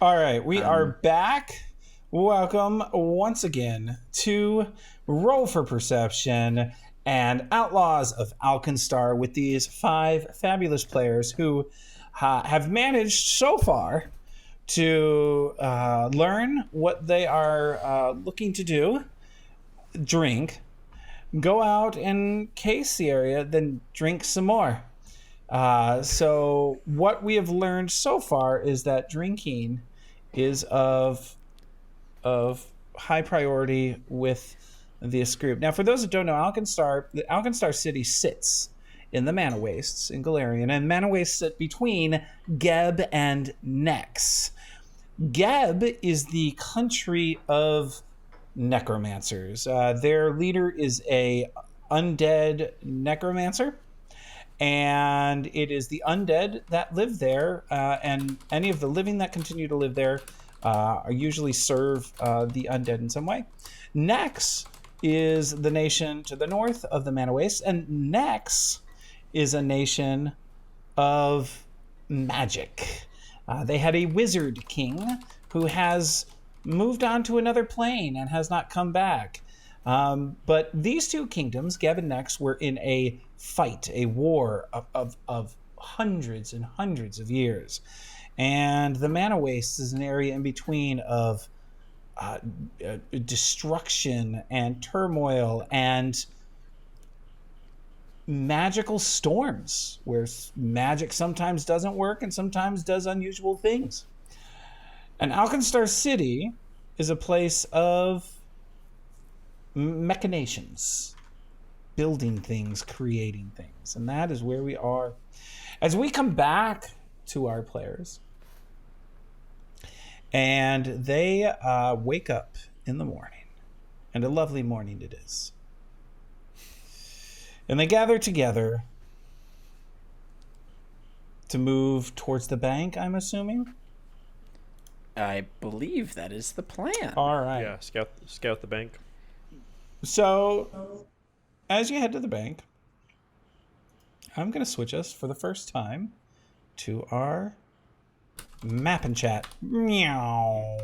All right, we are back. Welcome once again to Roll for Perception and Outlaws of Alkenstar with these 5 fabulous players who have managed so far to learn what they are looking to do, drink, go out and case the area, then drink some more. So what we have learned so far is that drinking is of high priority with this group. Now, for those that don't know, the Alkenstar city sits in the Mana Wastes in Galarian, and Mana Wastes sit between Geb and Nex. Geb is the country of necromancers. Their leader is a undead necromancer. And it is the undead that live there, and any of the living that continue to live there usually serve the undead in some way. Nex is the nation to the north of the Mana Wastes, and Nex is a nation of magic. They had a wizard king who has moved on to another plane and has not come back. But these two kingdoms, Geb and Nex, were in a fight, a war of hundreds and hundreds of years. And the Mana Wastes is an area in between of destruction and turmoil and magical storms, where magic sometimes doesn't work and sometimes does unusual things. And Alkenstar City is a place of machinations, building things, creating things, and that is where we are as we come back to our players, and they wake up in the morning, and a lovely morning it is, and they gather together to move towards the bank. I'm assuming. I believe that is the plan. All right. Yeah, scout the bank. So, as you head to the bank, I'm going to switch us for the first time to our map and chat. Meow.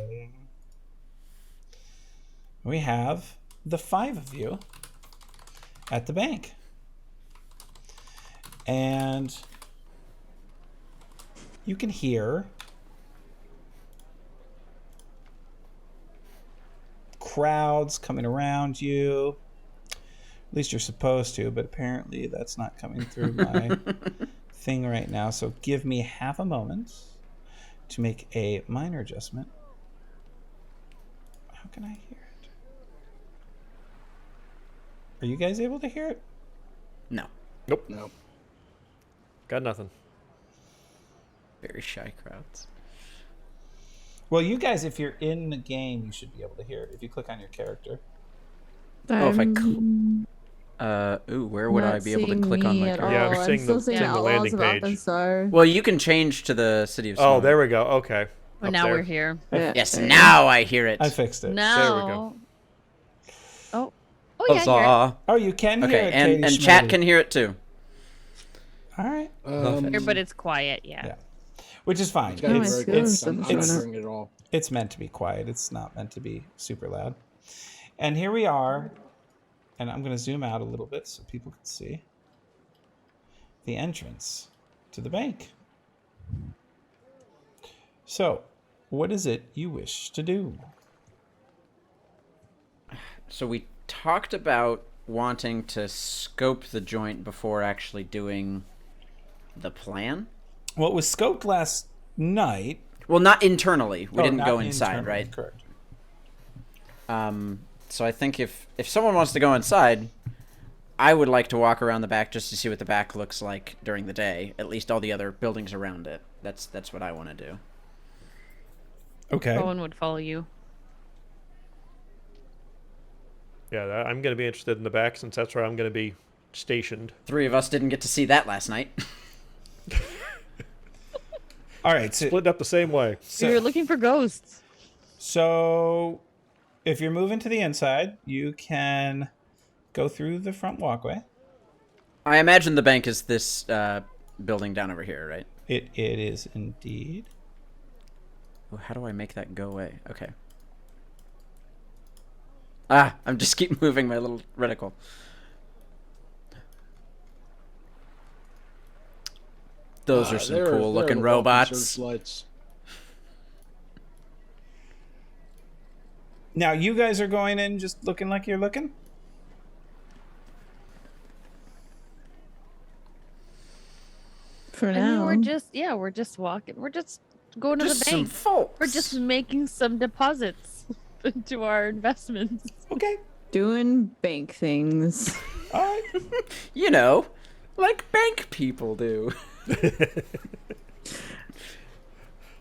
We have the 5 of you at the bank. And you can hear crowds coming around you. At least you're supposed to, but apparently that's not coming through my thing right now. So give me half a moment to make a minor adjustment. How can I hear it? Are you guys able to hear it? No. Nope. No. Got nothing. Very shy crowds. Well, you guys, if you're in the game, you should be able to hear it if you click on your character. Oh, if I where would I be able to click on my character? Yeah, I'm I'm seeing still the seeing landing Outlaws of page. Alkenstar. Well, you can change to the City of Snow. Oh, there we go. Okay. Well, Up now there. we're here. Yeah. Yes, now I hear it. I fixed it. Now. There we go. Oh, yeah, I hear it. Huzzah. Oh, you can hear Okay, it, and Katie chat Schmidt. can hear it too. All right. Here, but it's quiet, yeah. Yeah. Which is fine. It's gotta be Nice. very Good. close. I'm not it's- hearing it at all. It's meant to be quiet. It's not meant to be super loud. And here we are. And I'm going to zoom out a little bit so people can see the entrance to the bank. So, what is it you wish to do? So we talked about wanting to scope the joint before actually doing the plan. Well, it was scoped last night. Well, not internally. We Oh, didn't not go inside, internally, right? Correct. So I think if someone wants to go inside, I would like to walk around the back just to see what the back looks like during the day. At least all the other buildings around it. That's what I want to do. Okay. Owen would follow you. Yeah, I'm going to be interested in the back since that's where I'm going to be stationed. 3 of us didn't get to see that last night. All right. So, Split up the same way. You're looking for ghosts. so if you're moving to the inside, you can go through the front walkway. I imagine the bank is this building down over here, right? It is indeed. Oh, how do I make that go away? Okay. Ah, I'm just keep moving my little reticle. Those are some cool there are looking the walking robots. searchlights. Now you guys are going in just looking like you're looking? For I now. mean, we're just walking. We're just going to Just the some bank. folks. We're just making some deposits into our investments. Okay. Doing bank things. All right. You know, like bank people do.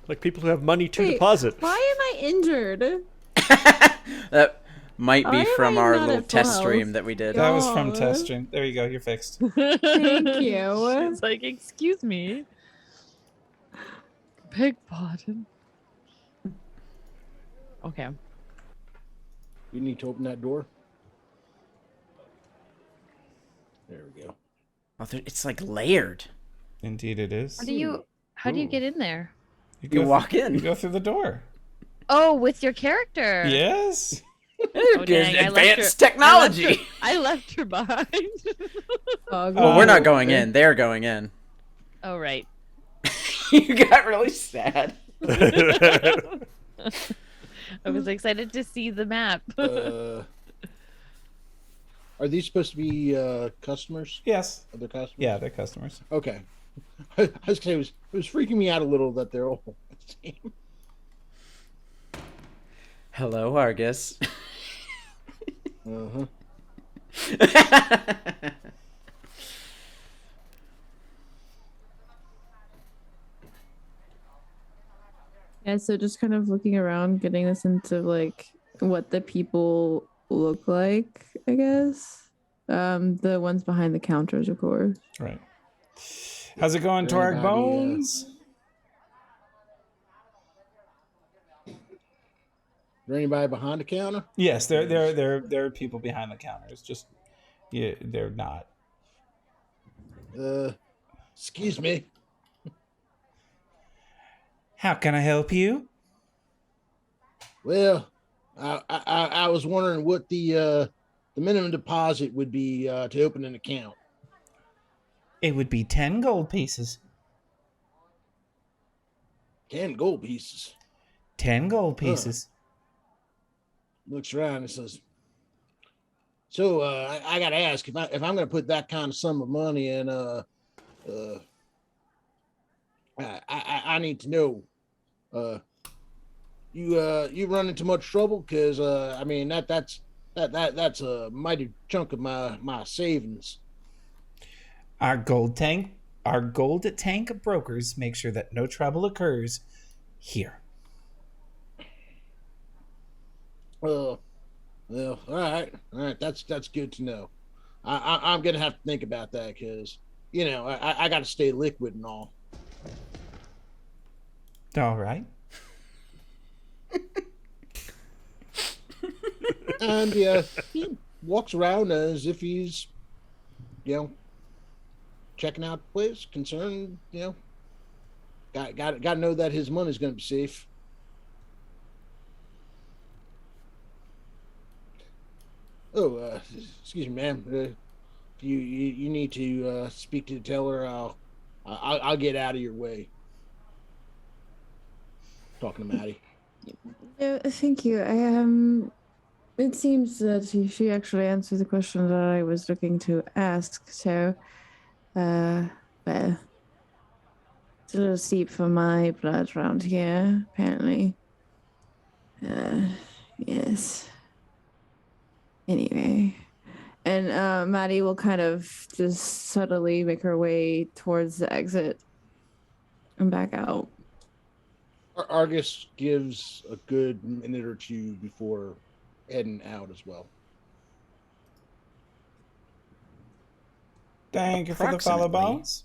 Like people who have money to Wait, deposit. Why am I injured? That might be Why am from I our not little at full test health? stream that we did. That was from God. test stream. There you go. You're fixed. Thank you. She's like, excuse me. Big pardon. Okay. You need to open that door. There we go. Oh, it's like layered. Indeed, it is. How do you get in there? You go walk in. You go through the door. Oh, with your character. Yes. Oh, dang, I left Advanced her- technology. I left her behind. Oh, Well, we're not Oh, going in. They're going in. Oh, right. You got really sad. I was excited to see the map. Are these supposed to be customers? Yes. Are they customers? Yeah, they're customers. Okay. I was gonna say it was freaking me out a little that they're all the same. Hello, Argus. Uh-huh. Yeah, so just kind of looking around, getting a sense of like what the people look like, I guess. The ones behind the counters, of course. Right. How's it going, Is there Torg anybody, Bones? Is there anybody behind the counter? Yes, there are people behind the counters. Just yeah, they're not. Excuse me. How can I help you? Well, I was wondering what the minimum deposit would be to open an account. It would be 10 gold pieces. 10 gold pieces. 10 gold pieces. Looks around and says, "So I got to ask if I'm going to put that kind of sum of money in. I need to know. You run into much trouble? Because I mean that's a mighty chunk of my savings." Our gold tank brokers make sure that no trouble occurs here. Well, all right. That's good to know. I'm gonna have to think about that because I got to stay liquid and all. All right. And he walks around as if he's, checking out the place, concerned. Got to know that his money's gonna be safe. Oh, excuse me, ma'am. You need to speak to the teller. I'll get out of your way. Talking to Maddie. Thank you. It seems that she actually answered the question that I was looking to ask. So, well, it's a little steep for my blood around here, apparently. Yes. Anyway, and Maddie will kind of just subtly make her way towards the exit and back out. Argus gives a good minute or two before heading out as well. Thank you for the follow, Bones.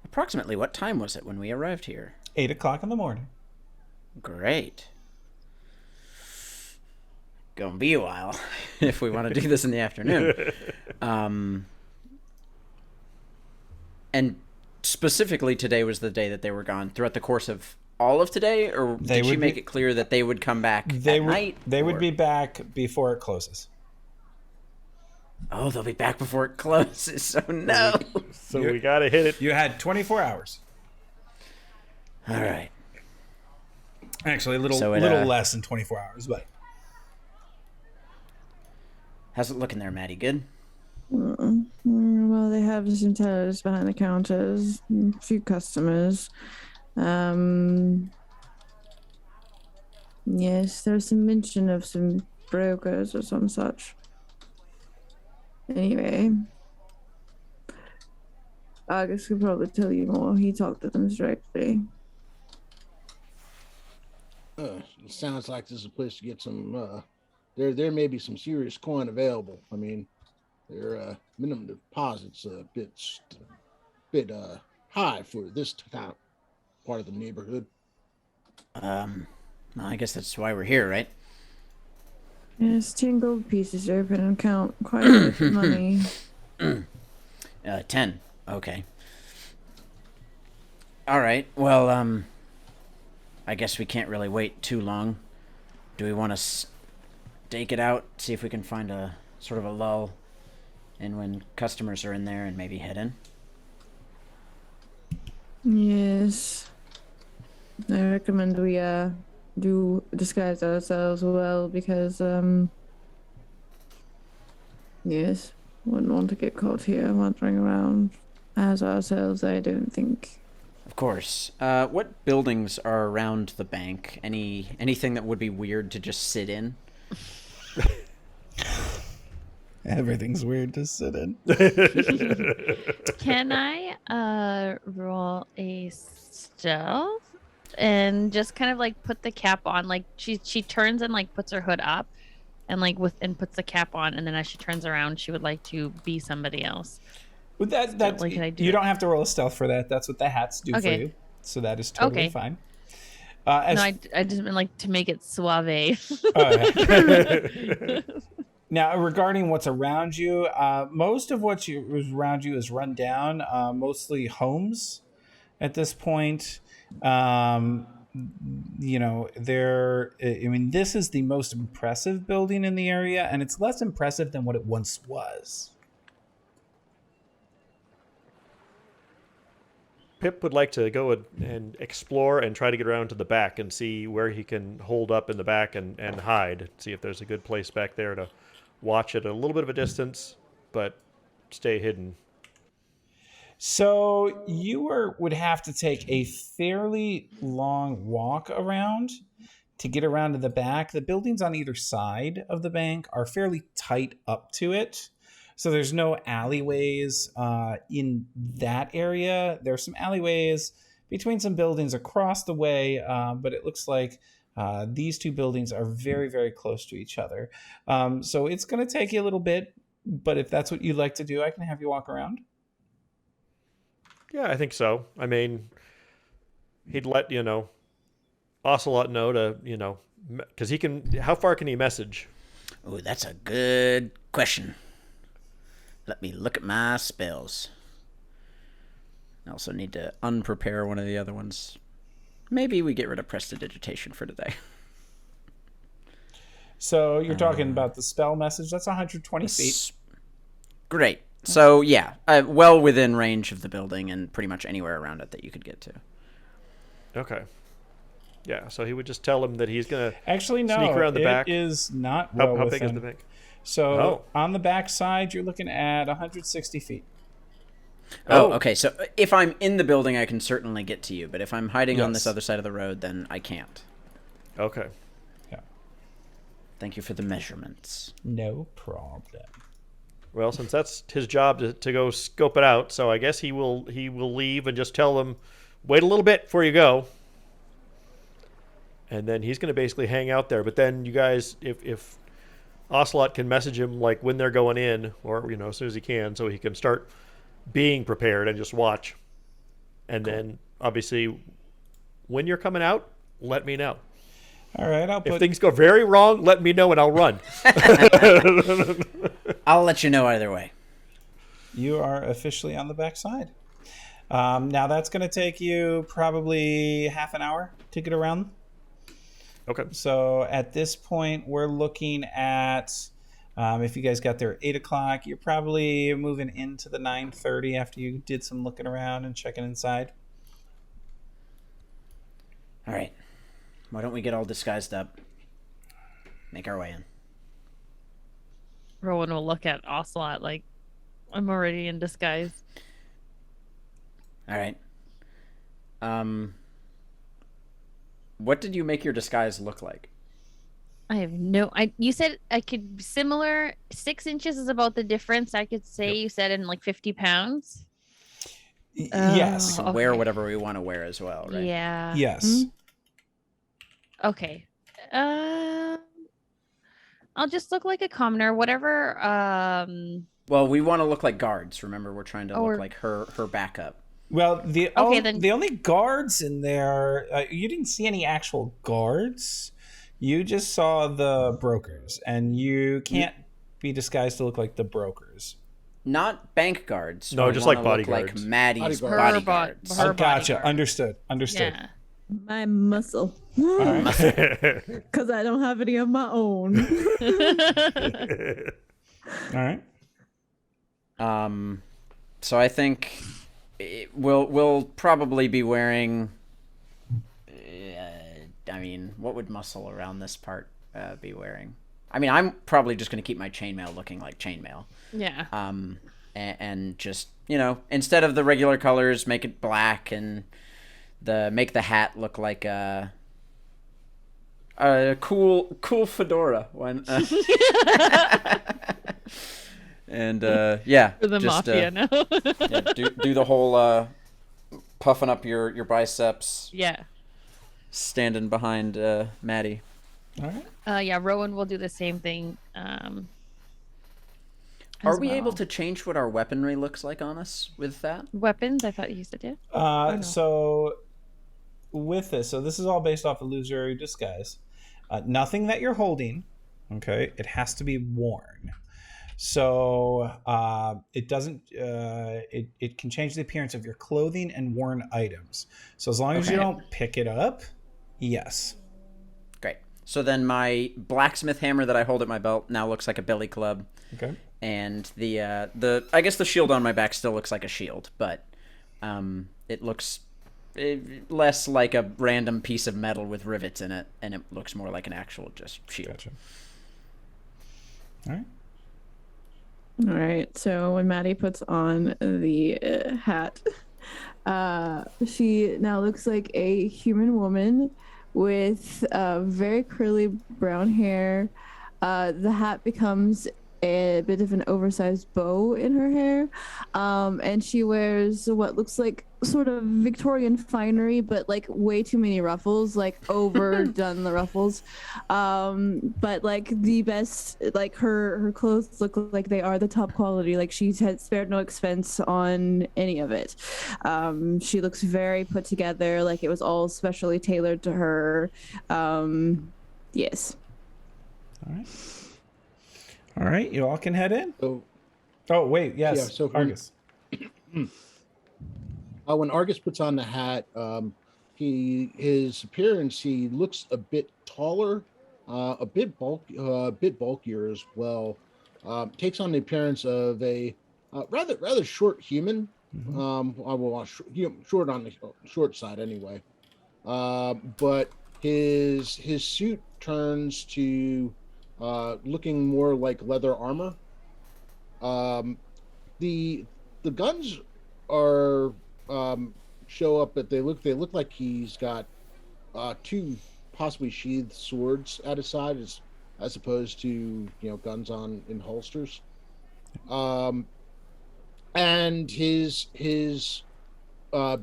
Approximately what time was it when we arrived here? 8 o'clock in the morning. Great. Gonna be a while if we want to do this in the afternoon. And specifically today was the day that they were gone throughout the course of all of today, or did she make it clear that they would come back at night? They would be back before it closes. Oh, they'll be back before it closes. So no. So we got to hit it. You had 24 hours. All right. Actually, a little less than 24 hours, but. How's it looking there, Maddie? Good? Well, they have some tellers behind the counters, a few customers. Yes, there's some mention of some brokers or some such. Anyway, August could probably tell you more. He talked to them directly. It sounds like this is a place to get some. There may be some serious coin available. I mean, their minimum deposits a bit high for this kind of part of the neighborhood. Well, I guess that's why we're here, right? Yes, 10 gold pieces open and count quite a bit of money. 10. Okay. All right. Well, I guess we can't really wait too long. Do we want to stake it out, see if we can find a sort of a lull in when customers are in there and maybe head in? Yes. I recommend we do disguise ourselves well because yes, wouldn't want to get caught here wandering around as ourselves, I don't think. Of course. What buildings are around the bank? Anything that would be weird to just sit in? Everything's weird to sit in. Can I roll a stealth and just kind of like put the cap on? Like she turns and like puts her hood up and like and puts the cap on, and then as she turns around, she would like to be somebody else. Well, that's like, you don't have to roll a stealth for that. That's what the hats do for you. So that is totally fine. No, I just meant like to make it suave. Now, regarding what's around you, most of what is around you is run down, mostly homes at this point. You know, this is the most impressive building in the area, and it's less impressive than what it once was. Pip would like to go and explore and try to get around to the back and see where he can hold up in the back and hide. See if there's a good place back there to watch at a little bit of a distance, but stay hidden. So you would have to take a fairly long walk around to get around to the back. The buildings on either side of the bank are fairly tight up to it. So there's no alleyways in that area. There's some alleyways between some buildings across the way, but it looks like these two buildings are very, very close to each other. So it's going to take you a little bit, but if that's what you'd like to do, I can have you walk around. Yeah, I think so. I mean, he'd let, Ocelot know to, because he can, how far can he message? Oh, that's a good question. Let me look at my spells. I also need to unprepare one of the other ones. Maybe we get rid of prestidigitation for today. So you're talking about the spell message. That's 120 feet. Great. So, yeah, well within range of the building and pretty much anywhere around it that you could get to. Okay. Yeah, so he would just tell him that he's going to actually no, sneak around the back. It is not well How within. big is the bank? So on the back side, you're looking at 160 feet. Oh, okay. So if I'm in the building, I can certainly get to you. But if I'm hiding on this other side of the road, then I can't. Okay. Yeah. Thank you for the measurements. No problem. Well, since that's his job to go scope it out, so I guess he will leave and just tell them, wait a little bit before you go. And then he's going to basically hang out there. But then you guys, if Ocelot can message him like when they're going in, or as soon as he can, so he can start being prepared and just watch. And then obviously when you're coming out, let me know. All right, if things go very wrong, let me know and I'll run. I'll let you know either way. You are officially on the back side. Now that's going to take you probably half an hour to get around. Okay. So at this point, we're looking at, if you guys got there at 8 o'clock, you're probably moving into the 9:30 after you did some looking around and checking inside. All right. Why don't we get all disguised up? Make our way in. Rowan will look at Ocelot like, I'm already in disguise. All right. What did you make your disguise look like? I have no. You said I could similar. 6 inches is about the difference. I could say you said in like 50 pounds. Yes. Oh, Wear okay. whatever we want to wear as well, right? Yeah. Yes. Okay. I'll just look like a commoner. Whatever. Well, we want to look like guards. Remember, we're trying to Or- look like her backup. Well, the then- only guards in there, you didn't see any actual guards. You just saw the brokers, and you can't be disguised to look like the brokers. Not bank guards. No, We just wanna like look like bodyguards. Maddie's Bodyguards. bodyguards. Her Gotcha. bodyguard. Understood. Yeah. My muscle. All right. Because I don't have any of my own. All right. So I think we'll probably be wearing. I mean, what would muscle around this part be wearing? I mean, I'm probably just going to keep my chainmail looking like chainmail. Yeah. And just, instead of the regular colors, make it black and make the hat look like a cool fedora one. And yeah, For the just, mafia now. yeah, do the whole puffing up your biceps, Yeah. standing behind Maddie. All right. Yeah, Rowan will do the same thing. Are we able to change what our weaponry looks like on us with that? Weapons? I thought you said yeah. So with this, this is all based off illusory disguise. Nothing that you're holding, okay? It has to be worn. So it doesn't. It can change the appearance of your clothing and worn items. So as long as you don't pick it up, yes. Great. So then my blacksmith hammer that I hold at my belt now looks like a billy club. Okay. And the I guess the shield on my back still looks like a shield, but it looks less like a random piece of metal with rivets in it, and it looks more like an actual just shield. Gotcha. All right. All right. So when Maddie puts on the hat, she now looks like a human woman with very curly brown hair. The hat becomes a bit of an oversized bow in her hair, and she wears what looks like sort of Victorian finery, but like way too many ruffles, like overdone the ruffles. But like the best, like her clothes look like they are the top quality. Like she had spared no expense on any of it. She looks very put together, like it was all specially tailored to her. Yes. All right. All right. You all can head in. So, Oh wait, yes. Yeah, so Argus. when Argus puts on the hat, his appearance, he looks a bit taller, a bit bulkier as well. Takes on the appearance of a rather short human. Short on the short side anyway. But his suit turns to looking more like leather armor. The guns are show up, but they look like he's got two possibly sheathed swords at his side, as opposed to guns in holsters. And his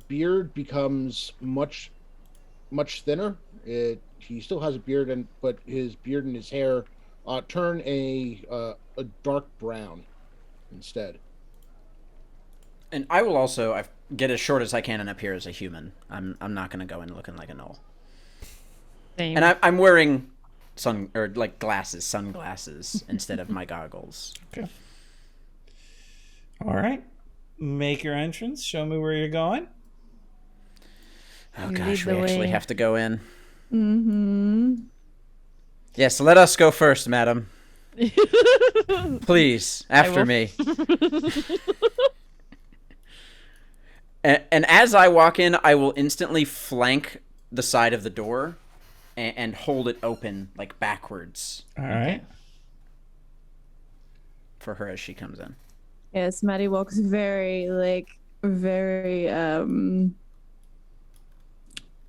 beard becomes much thinner. He still has a beard, but his beard and his hair turn a dark brown instead. And I will also get as short as I can and appear as a human. I'm not going to go in looking like a gnoll. Same. And I'm wearing sunglasses instead of my goggles. Okay. All right. make your entrance. Show me where you're going. Oh You gosh, lead we the actually way. have to go in. Mm-hmm. Yes, let us go first, madam. Please, after will. me. And as I walk in, I will instantly flank the side of the door and hold it open, like backwards, All right. for her as she comes in. Yes, Maddie walks very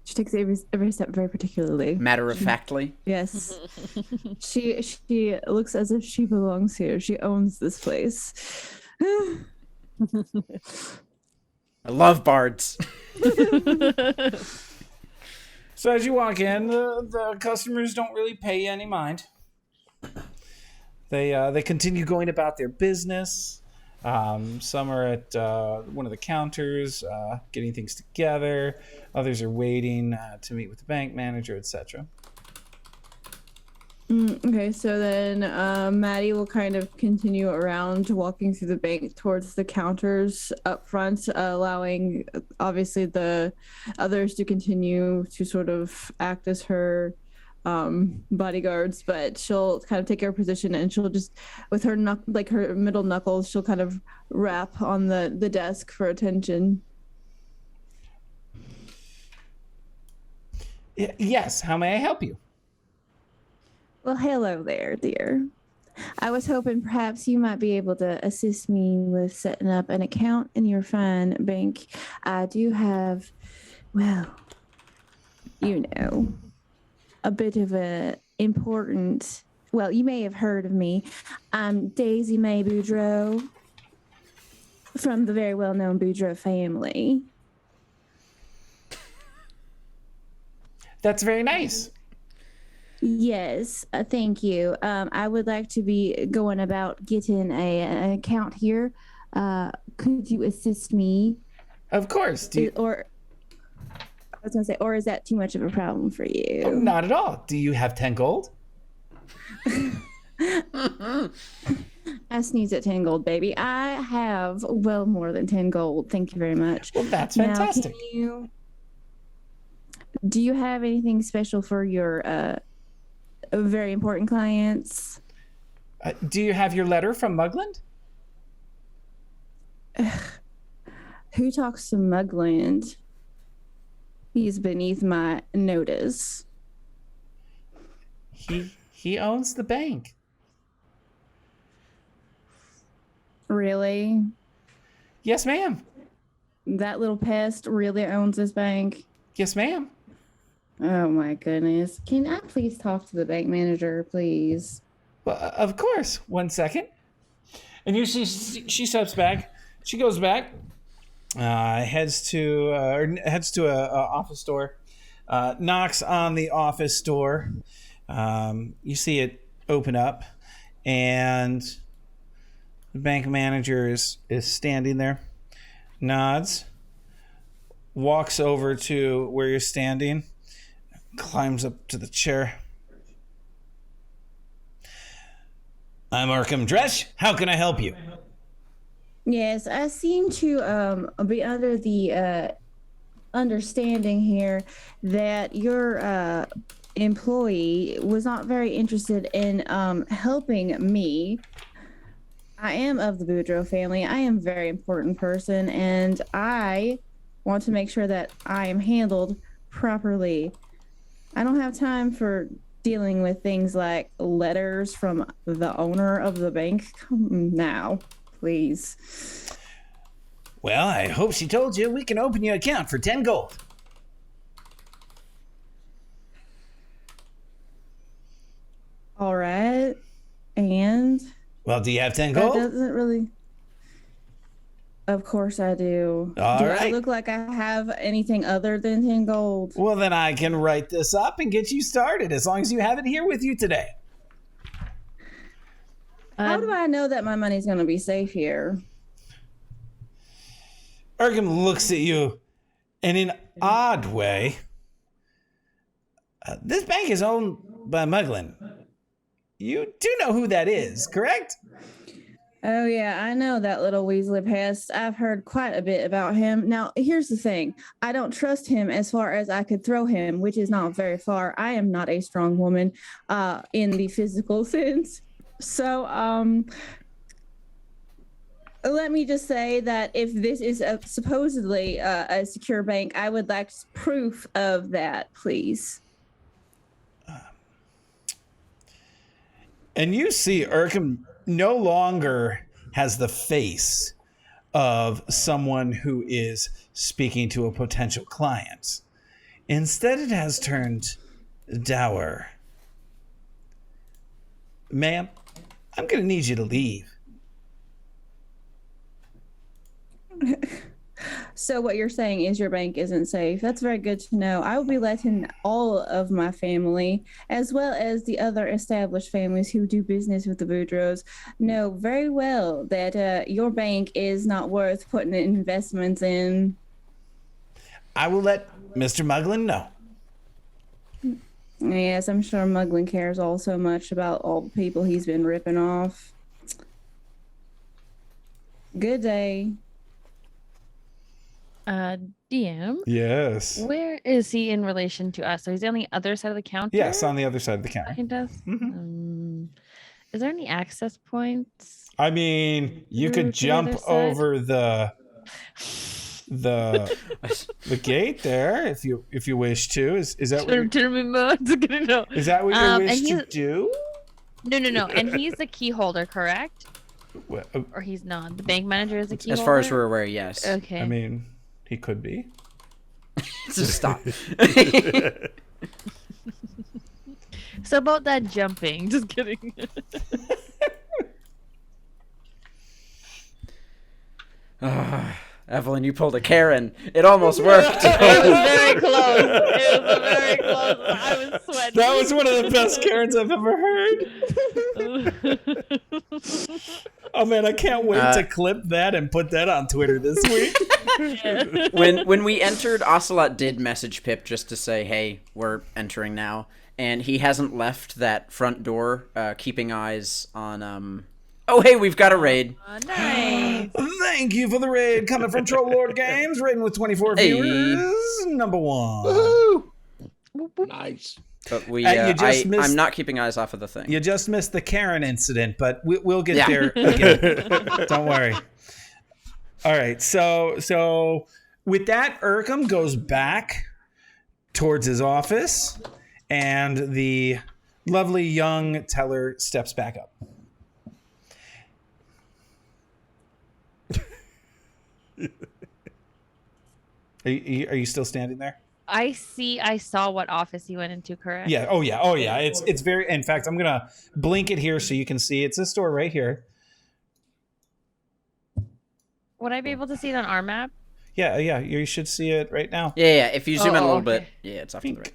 she takes every step very particularly. Matter of factly. Yes. she looks as if she belongs here. She owns this place. I love bards. So as you walk in, the customers don't really pay you any mind. They continue going about their business. Some are at one of the counters getting things together. Others are waiting to meet with the bank manager, etc. Okay, so then Maddie will kind of continue around walking through the bank towards the counters up front, allowing obviously the others to continue to sort of act as her bodyguards, but she'll kind of take her position and she'll just, with her her middle knuckles, she'll kind of rap on the desk for attention. Yes, how may I help you? Well, hello there, dear. I was hoping perhaps you might be able to assist me with setting up an account in your fine bank. I do have, well, you know, a bit of a important, well, you may have heard of me. I'm Daisy Mae Boudreaux from the very well-known Boudreaux family. That's very nice. Yes, thank you. I would like to be going about getting an account here. Could you assist me? Of course. Or I was gonna say, or is that too much of a problem for you? Not at all. Do you have 10 gold? I sneeze at 10 gold, baby. I have well more than 10 gold. Thank you very much. Well, that's Now, fantastic. Do you have anything special for your very important clients? Do you have your letter from Mugland? Who talks to Mugland? He's beneath my notice. He owns the bank. Really? Yes, ma'am. That little pest really owns this bank? Yes, ma'am. Oh my goodness. Can I please talk to the bank manager, please? Well, of course. 1 second. And you see, she steps back. She goes back. Heads to a office door. Knocks on the office door. You see it open up, and the bank manager is standing there. Nods. Walks over to where you're standing. Climbs up to the chair. I'm Arkham Dresch. How can I help you? Yes, I seem to be under the understanding here that your employee was not very interested in helping me. I am of the Boudreaux family. I am a very important person, and I want to make sure that I am handled properly. I don't have time for dealing with things like letters from the owner of the bank. Come now, please. Well, I hope she told you we can open you an account for 10 gold. All right. And Well, do you have 10 that gold? doesn't really. Of course I do. All do I right. look like I have anything other than 10 gold? Well, then I can write this up and get you started as long as you have it here with you today. How do I know that my money's going to be safe here? Arkham looks at you in an odd way. This bank is owned by Muglin. You do know who that is, correct? Oh, yeah, I know that little Weasley pest. I've heard quite a bit about him. Now, here's the thing. I don't trust him as far as I could throw him, which is not very far. I am not a strong woman in the physical sense. So, let me just say that if this is supposedly a secure bank, I would like proof of that, please. And you see Urkham no longer has the face of someone who is speaking to a potential client. Instead, it has turned dour. Ma'am, I'm going to need you to leave. So what you're saying is your bank isn't safe. That's very good to know. I will be letting all of my family, as well as the other established families who do business with the Boudreaux, know very well that your bank is not worth putting investments in. I will let Mr. Muglin know. Yes, I'm sure Muglin cares all so much about all the people he's been ripping off. Good day. DM. Yes. Where is he in relation to us? So he's on the other side of the counter? Yes, on the other side of the counter. He does. Is there any access points? I mean, you to could the jump other side? over the gate there if you wish to. Is that what Tell me more. It's good to know. is that what you wish to do? No. And he's the key holder, correct? Well, Or he's not? The bank manager is the key As holder? far as we're aware, yes. Okay. I mean, he could be. Just stop. So about that jumping. Just kidding. Evelyn, you pulled a Karen. It almost worked. It was very close. It was very close. I was sweating. That was one of the best Karens I've ever heard. Oh man, I can't wait to clip that and put that on Twitter this week. Yeah. When we entered, Ocelot did message Pip just to say, "Hey, we're entering now," and he hasn't left that front door, keeping eyes on. Oh, hey, we've got a raid. Nice. Thank you for the raid coming from Troll Lord Games, raiding with 24 Hey. viewers. Number one. Woo! Nice. But we, You just missed- I'm not keeping eyes off of the thing. You just missed the Karen incident, but we'll get there again. Don't worry. All right, so with that, Urkham goes back towards his office, and the lovely young teller steps back up. Are you still standing there? I saw what office he went into, correct? Yeah. Oh yeah. It's very. In fact, I'm gonna blink it here so you can see. It's this door right here. Would I be able to see it on our map? Yeah. You should see it right now. Yeah. If you zoom in a little okay. bit, yeah, it's off to the right.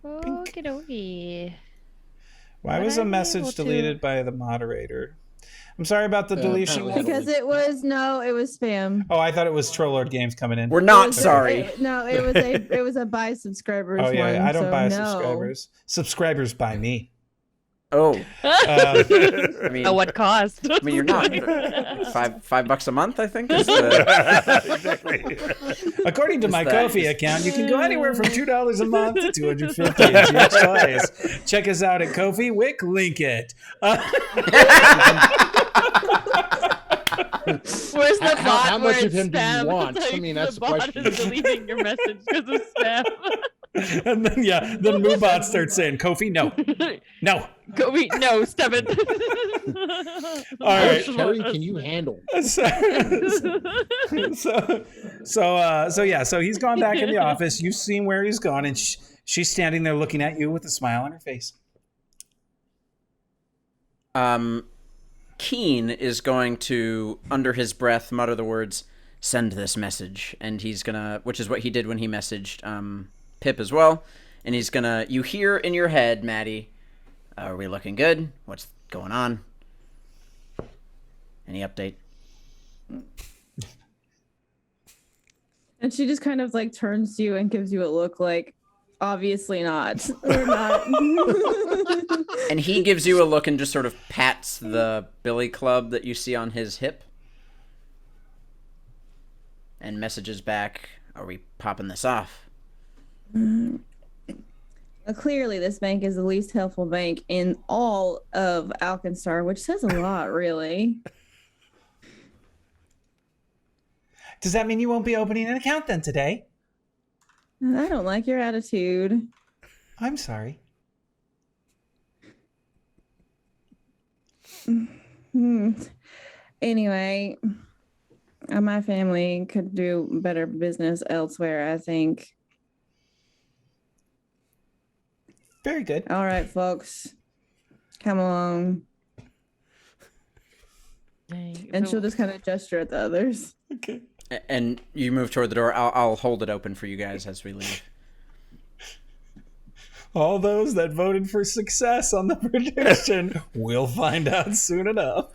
Okie dokie. Why Would was I a be message able to- deleted by the moderator? I'm sorry about the deletion. apparently Because it was spam. Oh, I thought it was Troll Lord Games coming in. We're It not was- sorry. it was a buy subscribers. Oh yeah, one, I don't so buy no. subscribers. Subscribers buy me. Oh, Uh, I mean, At what cost? I mean, you're not. $5 a month, I think. Is the... Exactly. according to my that- Ko-fi account, you can go anywhere from $2 a month to $250. It's your choice. Check us out at Ko-fi. Wick, link it. Where's the How- bot how where much of it's him do you spam? want? It's I mean, that's the the bot question. is deleting your message because of spam. And then then Moobot starts saying, Ko-fi, no. No. Go wait, no, stop it. All How right. much Terry can you handle? So he's gone back in the office. You've seen where he's gone, and she's standing there looking at you with a smile on her face. Keen is going to, under his breath, mutter the words, "Send this message," and he's gonna, which is what he did when he messaged Pip as well, and he's gonna, you hear in your head, Maddie, "Are we looking good? What's going on? Any update?" And she just kind of like turns to you and gives you a look like, Obviously not. We're not. And he gives you a look and just sort of pats the billy club that you see on his hip. And messages back, are we popping this off? Well, clearly, this bank is the least helpful bank in all of Alkenstar, which says a lot, really. Does that mean you won't be opening an account then today? I don't like your attitude. I'm sorry. Anyway, my family could do better business elsewhere, I think. Very good. All right, folks. Come along. And she'll just kind of gesture at the others. Okay. And you move toward the door. I'll hold it open for you guys as we leave. All those that voted for success on the prediction, we'll find out soon enough.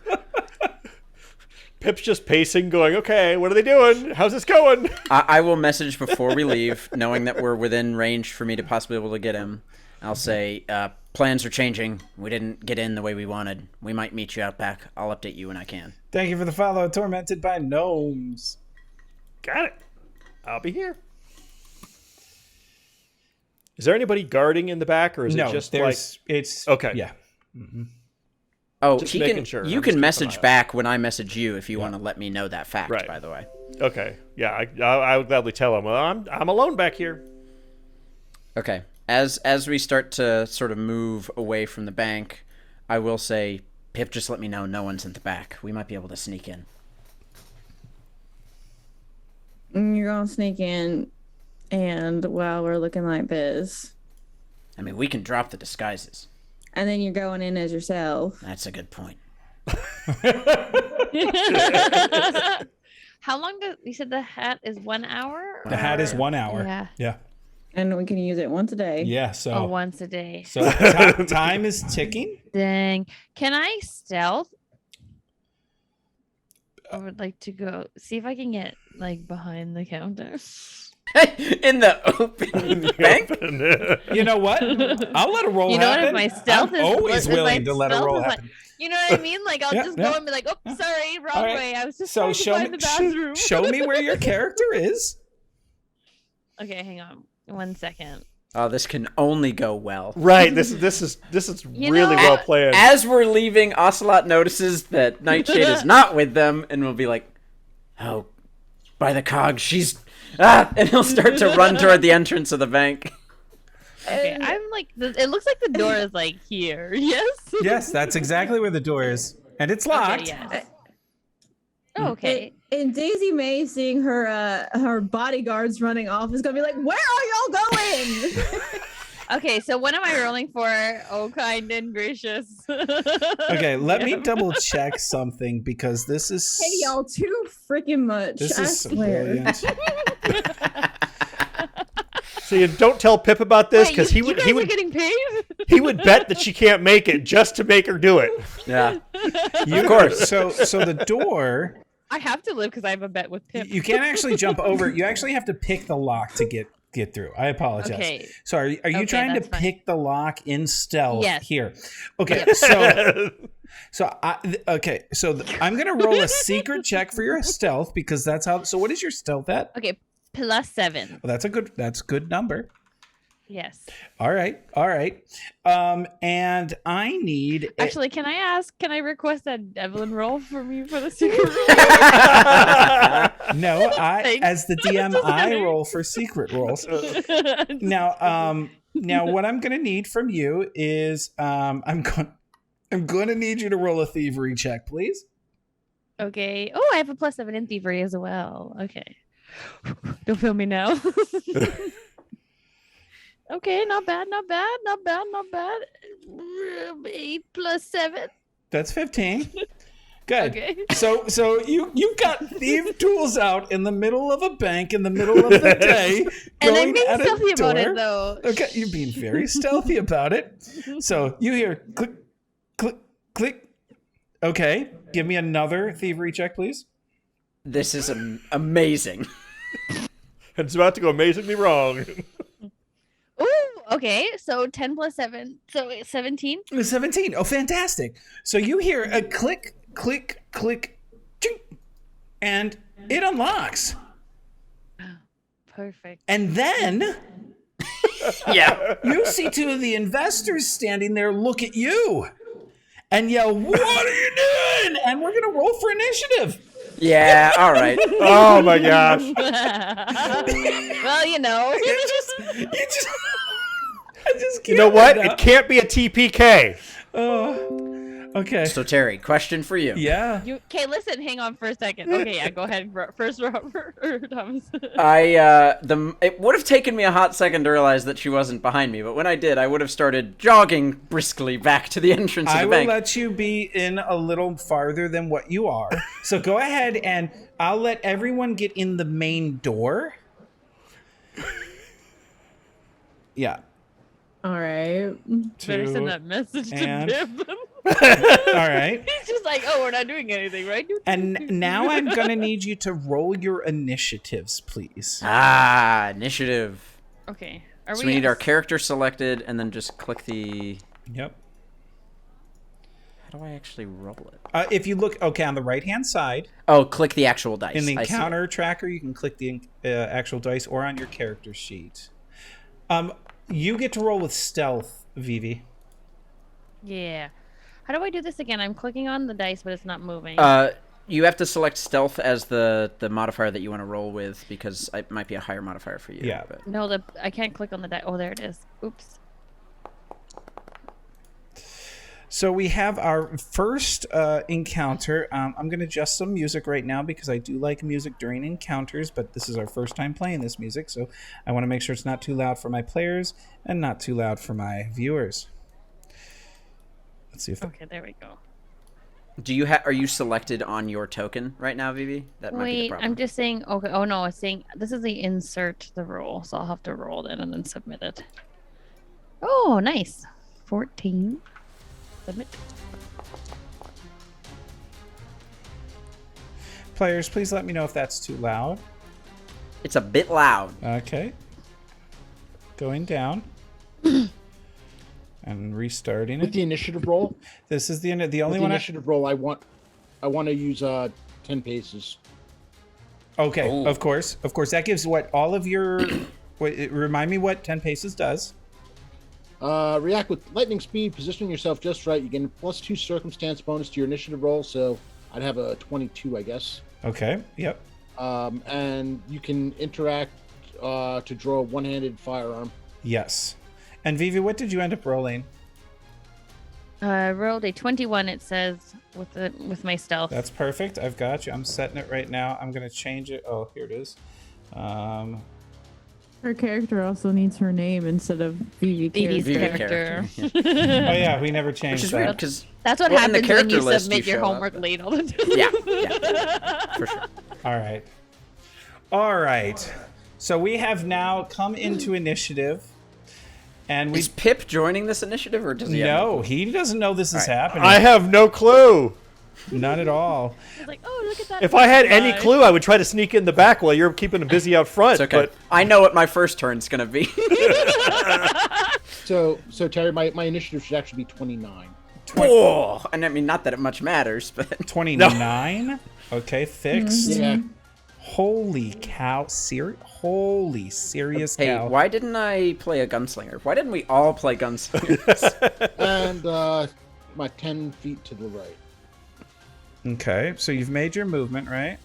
Pip's just pacing, going, okay, what are they doing? How's this going? I will message before we leave, knowing that we're within range for me to possibly be able to get him. I'll say, plans are changing. We didn't get in the way we wanted. We might meet you out back. I'll update you when I can. Thank you for the follow, Tormented by Gnomes. Got it. I'll be here. Is there anybody guarding in the back, or is it just like... it's... Okay. Yeah. Mm-hmm. Oh, Just he making can. sure. You I'm can just message keeping an eye back when I message you if you want to let me know that fact. Right. By the way. Okay. Yeah, I would gladly tell him. Well, I'm alone back here. Okay. As we start to sort of move away from the bank, I will say, Pip, just let me know no one's in the back. We might be able to sneak in. You're gonna sneak in, and while we're looking like this, I mean, we can drop the disguises. and then you're going in as yourself. That's a good point. How long do you said the hat is 1 hour? The hat is 1 hour. Yeah. Yeah. And we can use it once a day. Yeah, so... Oh, once a day. So time is ticking. Dang. Can I stealth? I would like to go see if I can get like behind the counter. In the open bank? You know what? I'll let a roll You know what? happen. If my stealth I'm is always if my willing to let a stealth roll is like- happen. you know what I mean? Like I'll Yeah, just yeah. go and be like, "Oh, sorry, wrong All right. way. I was just So trying to show find me, the bathroom." show me where your character is. Okay, hang on 1 second. Oh, this can only go well. Right. This is You really know- well planned. As we're leaving, Ocelot notices that Nightshade is not with them, and will be like, "Oh, by the cog, she's and he'll start to run toward the entrance of the bank. Okay, I'm like, it looks like the door is like here. Yes. Yes, that's exactly where the door is, and it's locked. Okay, yes. Oh, okay. And Daisy May, seeing her bodyguards running off, is gonna be like, "Where are y'all going?" Okay, so what am I rolling for? Oh, kind and gracious. Okay, let me double check something because this is Hey, y'all, too freaking much. this I is swear. brilliant. See, and don't tell Pip about this Wait, because you guys are getting paid? he would bet that she can't make it just to make her do it. Yeah. Of course. So the door, I have to live because I have a bet with Pip. you can't actually jump over. You actually have to pick the lock to get through. I apologize. Okay. So are you Okay, trying to that's fine. pick the lock in stealth Yes. here? Okay. So I'm gonna roll a secret check for your stealth because that's how. So what is your stealth at? Okay, +7. Well, that's a good number. Yes. All right. And I need Actually, can I request that Evelyn roll for me for the secret roll? no. Thanks. As the DM, I roll for secret rolls. Now, what I'm going to need from you is I'm going to need you to roll a thievery check, please. Okay. Oh, I have a +7 in thievery as well. Okay. Don't feel me now. Okay, not bad. 8 + 7. That's 15. Good. Okay. So you've got thief tools out in the middle of a bank in the middle of the day, And I'm going being at a stealthy about door. it, though. Okay, you're being very stealthy about it. So you hear click, click, click. Okay, give me another thievery check, please. This is amazing. It's about to go amazingly wrong. Ooh, Okay, so 10 plus 7, so 17. 17. Oh, fantastic. So you hear a click, click, click, chink, and it unlocks. Perfect. And then Yeah. you see two of the investors standing there look at you and yell, "What are you doing?" And we're going to roll for initiative. Yeah. All right. Oh my gosh. Well, You just I just You know can't what? right now. It can't be a TPK. Okay. So Terry, question for you. Yeah. Okay, listen, hang on for a second. Okay, yeah, go ahead. First, Robert or Thomas. It would have taken me a hot second to realize that she wasn't behind me, but when I did, I would have started jogging briskly back to the entrance of I the will bank. let you be in a little farther than what you are. So go ahead and I'll let everyone get in the main door. Yeah. All right. Better Two, send that message to and- Bib. All right. He's just like, oh, we're not doing anything, right? And now I'm going to need you to roll your initiatives, please. Initiative. Okay. Are So we need our character selected, and then just click the... Yep. How do I actually roll it? If you look, okay, on the right-hand side, Oh, click the actual dice. in the I see it. encounter tracker, you can click the actual dice or on your character sheet. You get to roll with stealth, Vivi. Yeah. How do I do this again? I'm clicking on the dice, but it's not moving. You have to select stealth as the modifier that you want to roll with, because it might be a higher modifier for you. Yeah. But... No, I can't click on the dice. Oh, there it is. Oops. So we have our first encounter. I'm going to adjust some music right now because I do like music during encounters, but this is our first time playing this music, so I want to make sure it's not too loud for my players and not too loud for my viewers. Let's see if Okay, there we go. Do you are you selected on your token right now, Vivi? That might be the Wait, problem. I'm just saying. Okay. Oh no, it's saying this is the insert the roll, so I'll have to roll it and then submit it. Oh, nice. 14. Submit. players, please let me know if that's too loud. It's a bit loud. Okay. Going down. And restarting With it. the initiative roll, This is the only with the one. initiative roll, I want to use 10 paces. Okay, Oh. of course. That gives what all of your. Remind me what 10 paces does. React with lightning speed, positioning yourself just right. You get a +2 circumstance bonus to your initiative roll, so I'd have a 22, I guess. Okay. Yep. And you can interact to draw a one-handed firearm. Yes. And Vivi, what did you end up rolling? I rolled a 21. It says with my stealth. That's perfect. I've got you. I'm setting it right now. I'm gonna change it. Oh, here it is. Her character also needs her name instead of Vivi Vivi's character. character. Yeah. Oh yeah, we never changed Which is that. weird because That's what Well, in the happens when character you list, submit you your show up, homework but- late all the time. yeah, for sure. All right. So we have now come into initiative, and we Is Pip joining this initiative, or does he? no, he doesn't know this is happening. I have no clue. None at all. It's like, oh, look at that. If I had any butterfly. clue, I would try to sneak in the back while you're keeping him busy out front. It's okay. But I know what my first turn's gonna be. So Terry, my initiative should actually be 29. Oh, and I mean, not that it much matters, but 29. Okay, fixed. Yeah. Holy cow! Holy serious hey, cow! why didn't I play a gunslinger? Why didn't we all play gunslingers? And my 10 feet to the right. Okay, so you've made your movement, right?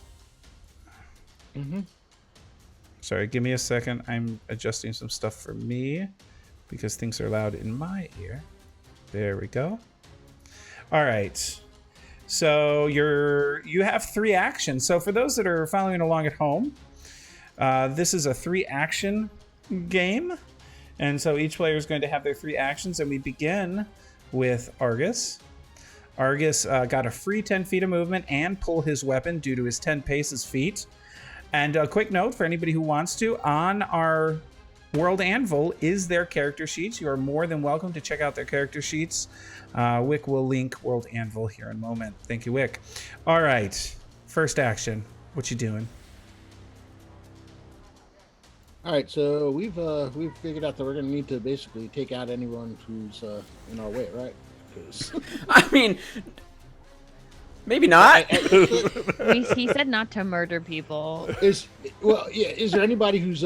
Mm-hmm. Sorry, give me a second. I'm adjusting some stuff for me because things are loud in my ear. There we go. All right. So you have 3 actions. So for those that are following along at home, this is a 3-action game. And so each player is going to have their 3 actions. And we begin with Argus. Argus got a free 10 feet of movement and pull his weapon due to his 10 paces feat. And a quick note for anybody who wants to, on our World Anvil is their character sheets. You are more than welcome to check out their character sheets. Wick will link World Anvil here in a moment. Thank you, Wick. All right, first action. What you doing? All right, so we've figured out that we're gonna need to basically take out anyone who's in our way, right? 'Cause I mean, maybe not. He said not to murder people. is there anybody who's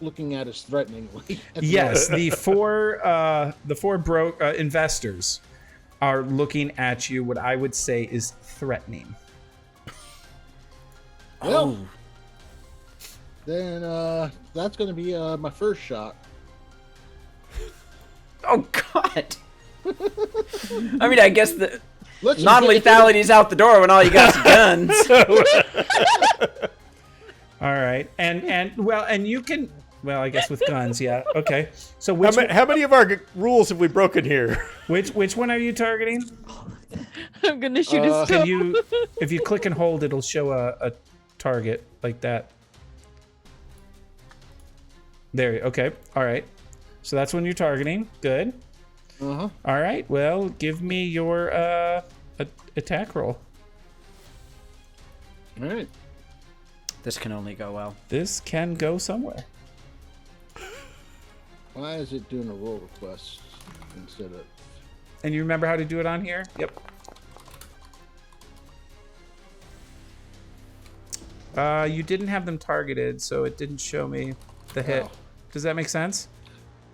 looking at us threateningly? Yes, the four broke investors are looking at you. What I would say is threatening. Well, then that's going to be my first shot. Oh God. I mean, I guess the Let's just non-lethality is out the door when all you got is guns. All right, and you can. Well, I guess with guns, yeah. Okay, so How many of our rules have we broken here? which one are you targeting? I'm gonna shoot his Can you, if you click and hold, it'll show a target like that. There. Okay. All right. So that's when you're targeting. Good. Uh-huh. All right. Well, give me your attack roll. All right. This can only go well. This can go somewhere. Why is it doing a roll request instead of? And you remember how to do it on here? Yep. You didn't have them targeted, so it didn't show me the hit. Oh. Does that make sense?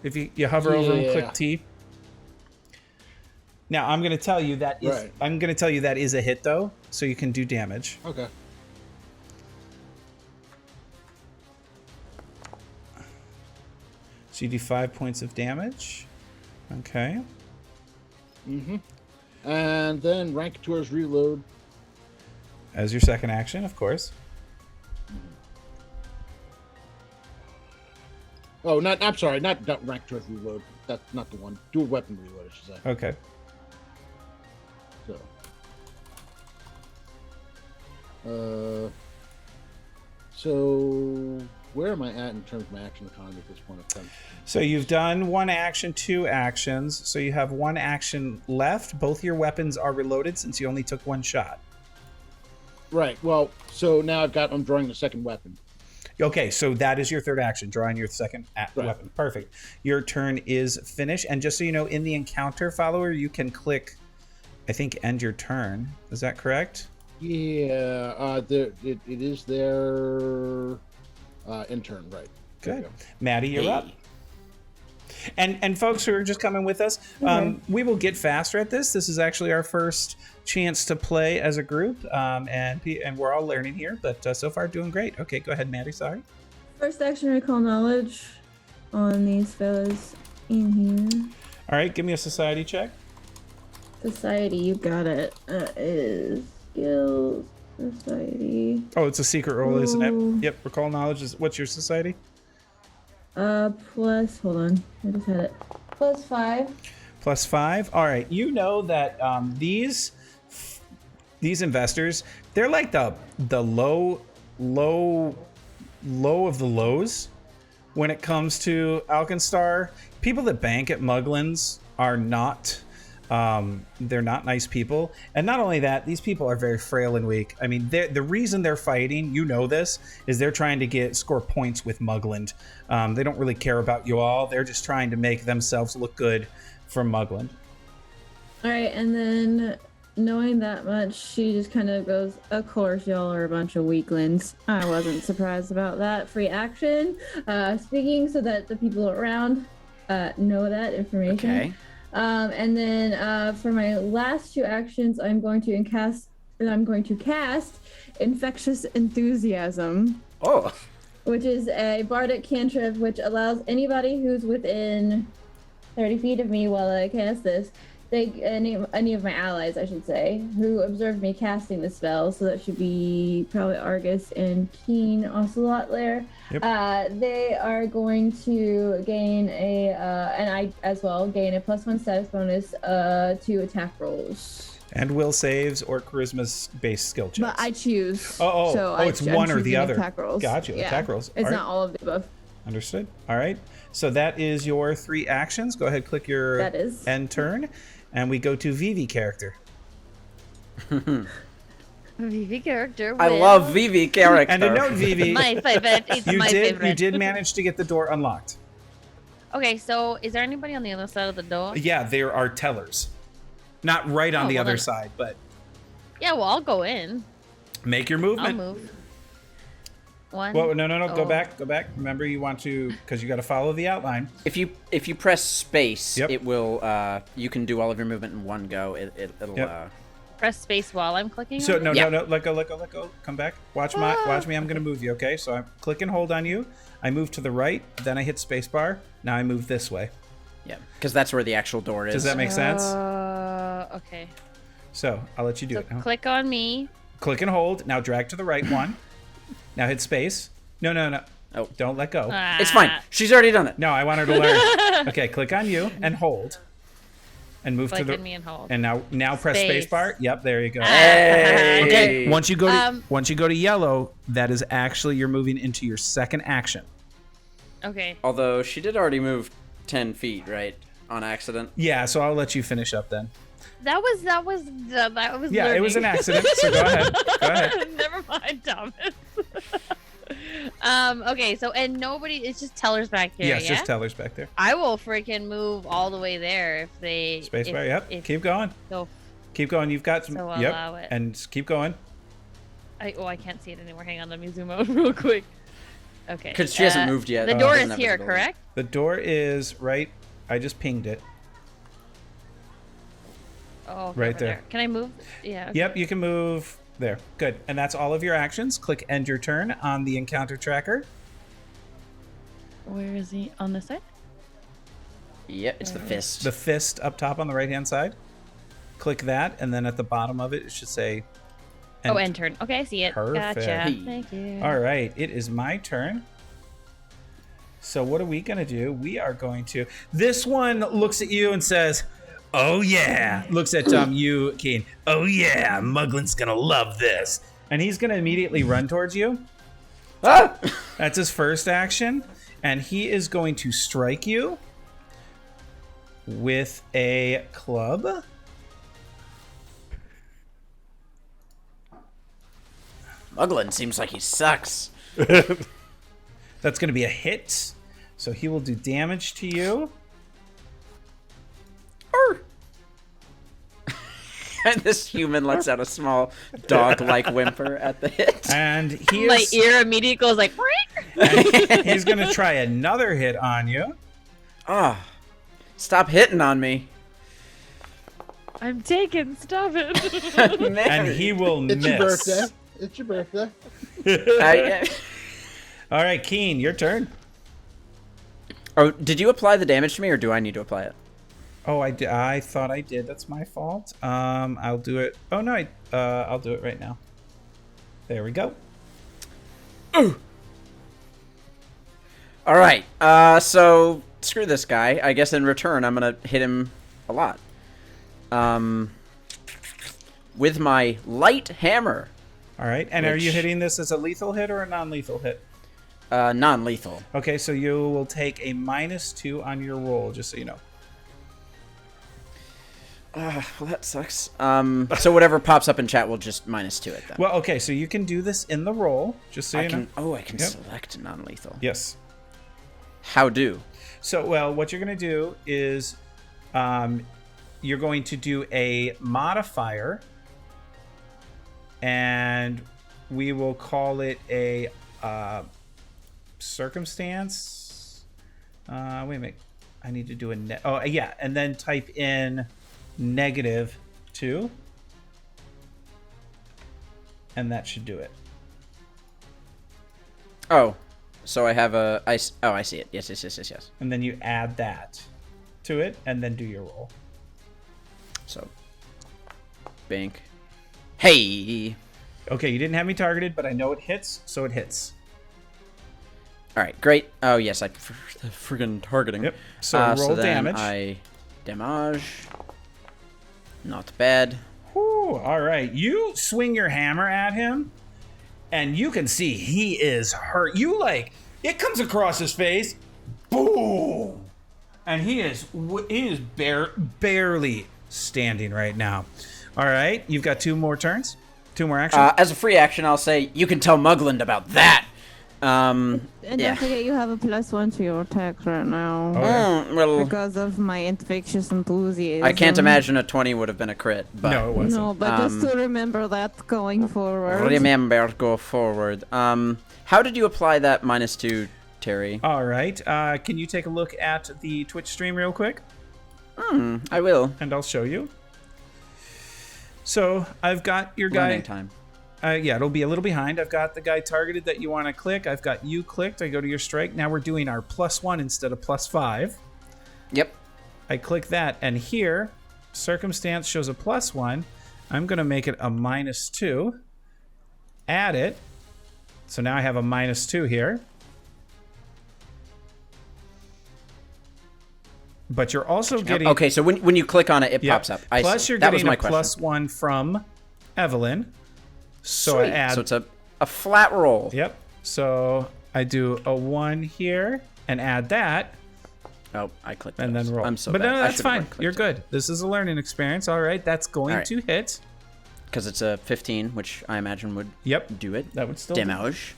If you hover over and click T. Now I'm going to tell you that is Right. I'm going to tell you that is a hit though, so you can do damage. Okay. So you do 5 points of damage. Okay. Mm-hmm. And then Rancateurs reload. As your second action, of course. Oh, I'm sorry, not Rancateurs reload. That's not the one. Dual weapon reload, I should say. Okay. So where am I at in terms of my action economy at this point of time? So you've done one action, 2 actions. So you have 1 action left. Both your weapons are reloaded since you only took 1 shot. Right. Well, so now I'm drawing the second weapon. Okay, so that is your third action, drawing your second weapon. Perfect. Your turn is finished. And just so you know, in the encounter follower, you can click, I think, end your turn. Is that correct? Yeah, it is their intern, right? There you Good. go. Maddie, you're up. And folks who are just coming with us, we will get faster at this. This is actually our first chance to play as a group, and we're all learning here, but so far doing great. Okay, go ahead, Maddie. Sorry. First action, recall knowledge on these fellas in here. All right, give me a society check. Society, you got it. Is skills, society. Oh, it's a secret roll, isn't Ooh. it? Yep. Recall knowledge is what's your society? Plus, hold on, I just had it. +5. +5. All right. You know that these investors, they're like the low of the lows when it comes to Alkenstar. People that bank at Muglin's are not. They're not nice people, and not only that, these people are very frail and weak. I mean, the reason they're fighting, you know this, is they're trying to score points with Mugland. They don't really care about you all. They're just trying to make themselves look good for Mugland. All right, and then knowing that much, she just kind of goes, "Of course, y'all are a bunch of weaklings." I wasn't surprised about that. Free action, speaking so that the people around know that information. Okay. And then for my last 2 actions, I'm going to cast Infectious Enthusiasm. Oh. Which is a bardic cantrip which allows anybody who's within 30 feet of me while I cast this, any of my allies, I should say, who observed me casting the spell, so that should be probably Argus and Keen Ocelot there. Yep. They are going to gain and I as well, gain a +1 status bonus to attack rolls. And will saves or charisma-based skill checks. But I choose. So it's I'm one or the choosing other. Attack rolls. Gotcha. Yeah. Attack rolls. It's All not right. all of the above. Understood. All right. So that is your 3 actions. Go ahead, click your That is. end turn, and we go to Vivi character. Vivi character. I will. love Vivi character. And a note, Vivi, My favorite. It's my favorite. you did manage to get the door unlocked. Okay, so is there anybody on the other side of the door? Yeah, there are tellers. Not right on Oh, the well other then- side, but Yeah, well, I'll go in. make your I'll movement. move. One. Whoa, no, go Oh. back. Remember, you want to, because you got to follow the outline. If you press space, Yep. it will. You can do all of your movement in one go. It'll. Yep. Press space while I'm clicking. So on no, it? Yeah. no, let go. Come back. Watch me. I'm gonna move you. Okay. So I click and hold on you. I move to the right. Then I hit spacebar. Now I move this way. Yeah, because that's where the actual door is. Does that make sense? Okay. So I'll let you do So it now. click on me. Click and hold. Now drag to the right one. Now hit space. No. Oh. Don't let go. It's fine. She's already done it. No, I want her to learn. Okay, click on you and hold. And move Click to the on me and hold. and now press Space. spacebar. Yep, there you go. Hey. Okay, once you go to Um, yellow, that is actually you're moving into your second action. Okay. Although she did already move 10 feet, right, on accident. Yeah, so I'll let you finish up then. That was. Yeah, it was an accident. So go ahead. Go ahead. Never mind, Thomas. Okay. So and nobody. It's just tellers back here. Yes, yeah. just tellers back there. I will freaking move all the way there if they. Spacebar. Yep. If, Keep going. So Keep going. You've got some. So I'll yep. allow it. And keep going. I can't see it anymore. Hang on. Let me zoom out real quick. Okay. Because she hasn't moved yet. The door Doesn't is have here, visibility. correct? The door is right. I just pinged it. Oh, okay, Right over there. Can I move? Yeah. Okay. Yep, you can move there. Good. And that's all of your actions. Click end your turn on the encounter tracker. Where is he? On this side? Yep, it's the fist. The fist up top on the right hand side. Click that, and then at the bottom of it, it should say. End turn. Okay, I see it. Perfect. Gotcha. Hey. Thank you. All right, it is my turn. So what are we gonna do? We are going to. This one looks at you and says, "Oh yeah." Looks at you, Keen. "Oh yeah, Muglin's gonna love this," and he's gonna immediately run towards you. Ah! That's his first action, and he is going to strike you with a club. Muglin seems like he sucks. That's going to be a hit. So he will do damage to you. And this human lets out a small dog-like whimper at the hit. And he My is, ear immediately goes like. and he's going to try another hit on you. Ah, stop hitting on me. I'm taken. Stop it. And he will It's miss. your birthday. It's your birthday. All right, Keen, your turn. Oh, did you apply the damage to me, or do I need to apply it? Oh, I thought I did. That's my fault. I'll do it. Oh no, I'll do it right now. There we go. All right. So screw this guy. I guess in return, I'm gonna hit him a lot. With my light hammer. All right, and are you Which- hitting this as a lethal hit or a non-lethal hit? Non-lethal. Okay, so you will take a -2 on your roll, just so you know. Well, that sucks. So whatever pops up in chat will just -2 it then. Well, okay, so you can do this in the roll, just so I you know. can. Oh, I can Yep. select non-lethal. Yes. How do? So, well, what you're going to do is you're going to do a modifier, and we will call it a circumstance. Wait a minute. I need to do a oh yeah, and then type in -2, and that should do it. Oh, so I have a. Oh, I see it. Yes. And then you add that to it, and then do your roll. So, bank. Hey. Okay, you didn't have me targeted, but I know it hits, so it hits. All right, great. Oh yes, I prefer the friggin' targeting. Yep. So roll then damage. Damage. Not bad. Whew, all right. You swing your hammer at him, and you can see he is hurt. It comes across his face. Boom! And he is barely standing right now. All right. You've got 2 more turns. 2 more actions. As a free action, I'll say you can tell Mugland about that. And Yeah. don't forget you have a +1 to your attack right now. Oh, yeah. Well, Because of my infectious enthusiasm. I can't imagine a 20 would have been a crit. But No, it wasn't. No, but just to remember that going forward. remember, go forward. How did you apply that -2, Terry? All right. Can you take a look at the Twitch stream real quick? I will. And I'll show you. So I've got your guy. Learning time. Yeah, it'll be a little behind. I've got the guy targeted that you want to click. I've got you clicked. I go to your strike. Now we're doing our +1 instead of +5. Yep. I click that, and here, circumstance shows a +1. I'm going to make it a -2. Add it. So now I have a -2 here. But you're also getting... Okay, so when you click on it, it Yep. pops up. I Plus, see. you're That was getting my a question. +1 from Evelyn. So Sweet. I add... So it's a flat roll. Yep. So I do a 1 here and add that Oh, I clicked and those. then roll. I'm so but bad. no, I that's should've fine. clicked You're it. good. This is a learning experience. All right. That's going All right. to hit. Because it's a 15, which I imagine would Yep. do it. That would still do. Damage.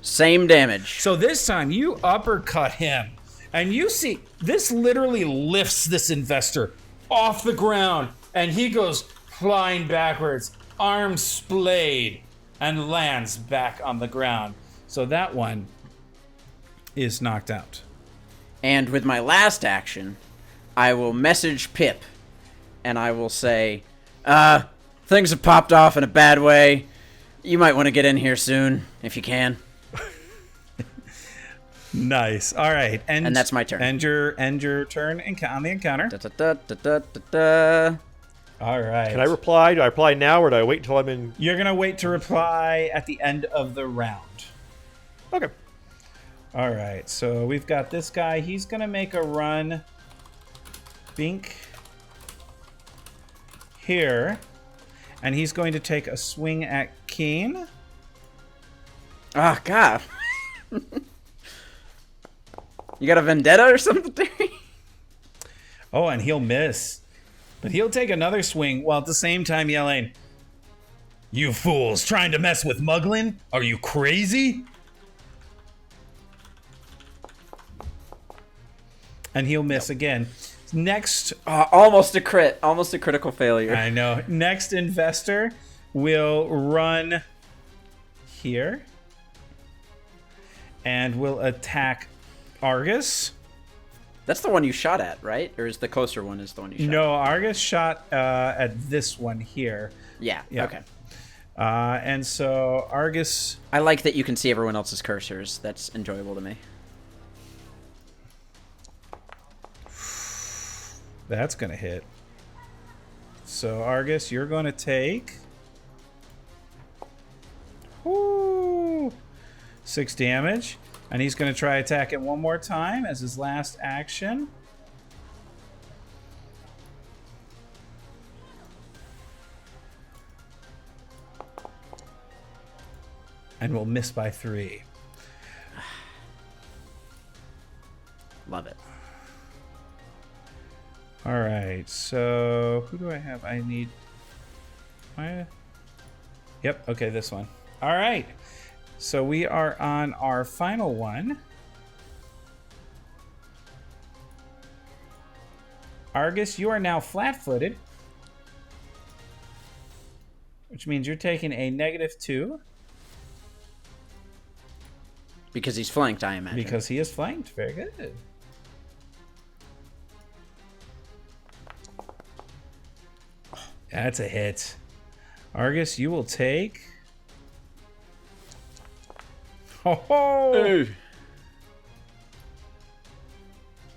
Same damage. So this time you uppercut him. And you see, this literally lifts this investor off the ground. And he goes flying backwards, arms splayed, and lands back on the ground. So that one is knocked out. And with my last action, I will message Pip, and I will say, things have popped off in a bad way. You might want to get in here soon, if you can. Nice. All right. And that's my turn. End your turn on the encounter. Da-da-da-da-da-da. All right. Can I reply? Do I reply now or do I wait until I'm in? You're going to wait to reply at the end of the round. Okay. All right. So we've got this guy. He's going to make a run. Bink. Here. And he's going to take a swing at Keen. Oh, God. You got a vendetta or something, Terry? Oh, and he'll miss. But he'll take another swing while at the same time yelling, "You fools trying to mess with Muglin? Are you crazy?" And he'll miss again. Next, Almost a crit. Almost a critical failure. I know. Next investor will run here and will attack Argus. That's the one you shot at, right? Or is the closer one is the one you shot No, Argus shot at this one here. at? Yeah. Yeah. Okay. And so Argus... I like that you can see everyone else's cursors. That's enjoyable to me. That's going to hit. So, Argus, you're going to take... Woo, 6 damage. And he's going to try attack it one more time as his last action. And will miss by 3. Love it. All right, so who do I have? I need... Yep, okay, this one. All right, so we are on our final one. Argus, you are now flat-footed, which means you're taking a -2 Because he's flanked, I imagine. because he is flanked. Very good. That's a hit. Argus, you will take... Oh,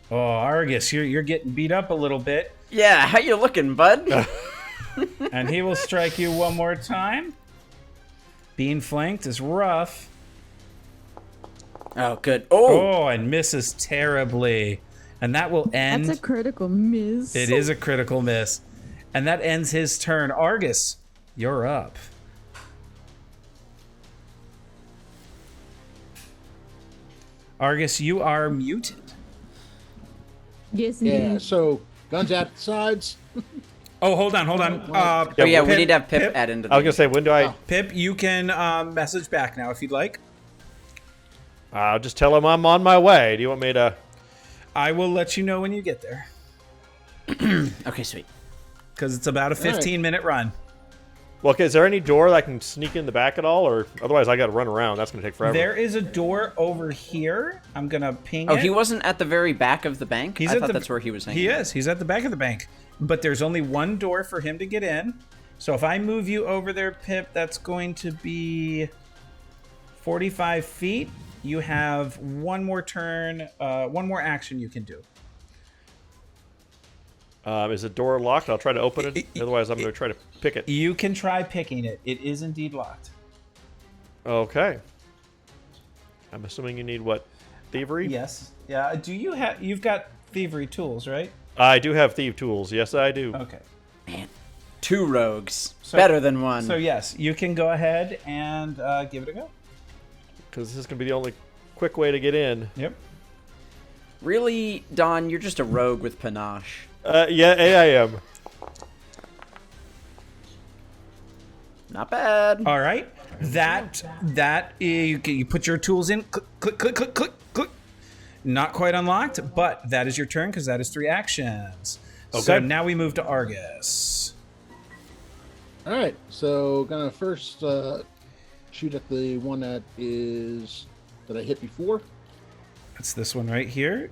oh, Argus, you're getting beat up a little bit, Yeah, how you looking, bud? and he will strike you one more time. Being flanked is rough. Oh, good. Oh, Oh, and misses terribly, and that will end. That's a critical miss. It is a critical miss, and that ends his turn. Argus, you're up. Argus, you are muted. Yes, Yeah, indeed. so guns out the sides. Oh, hold on. Oh yeah, we need to have Pip add into the... I was gonna say, when do I? Pip, you can message back now if you'd like. I'll just tell him I'm on my way. Do you want me to? I will let you know when you get there. Okay, sweet. Because it's about a 15-minute run. Well, okay, is there any door that I can sneak in the back at all, or otherwise I got to run around? That's gonna take forever. There is a door over here. I'm gonna ping it. Oh, he wasn't at the very back of the bank? I thought that's where he was hanging. He is. He's at the back of the bank. But there's only one door for him to get in. So if I move you over there, Pip, that's going to be 45 feet. You have one more turn, one more action you can do. Is the door locked? I'll try to open it. Otherwise, I'm going to try to pick it. You can try picking it. It is indeed locked. Okay. I'm assuming you need what? Thievery? Yes. Yeah. Do you have? You've got thievery tools, right? I do have thief tools. Yes, I do. Okay. Man, 2 rogues. Better than 1. So yes, you can go ahead and give it a go. Because this is going to be the only quick way to get in. Yep. Really, Don, you're just a rogue with panache. Yeah, I am. Not bad. All right. You put your tools in. Click, click, click, click, click, click. Not quite unlocked, but that is your turn because that is 3 actions. Okay. So now we move to Argus. All right, so gonna first shoot at the one that I hit before. It's this one right here.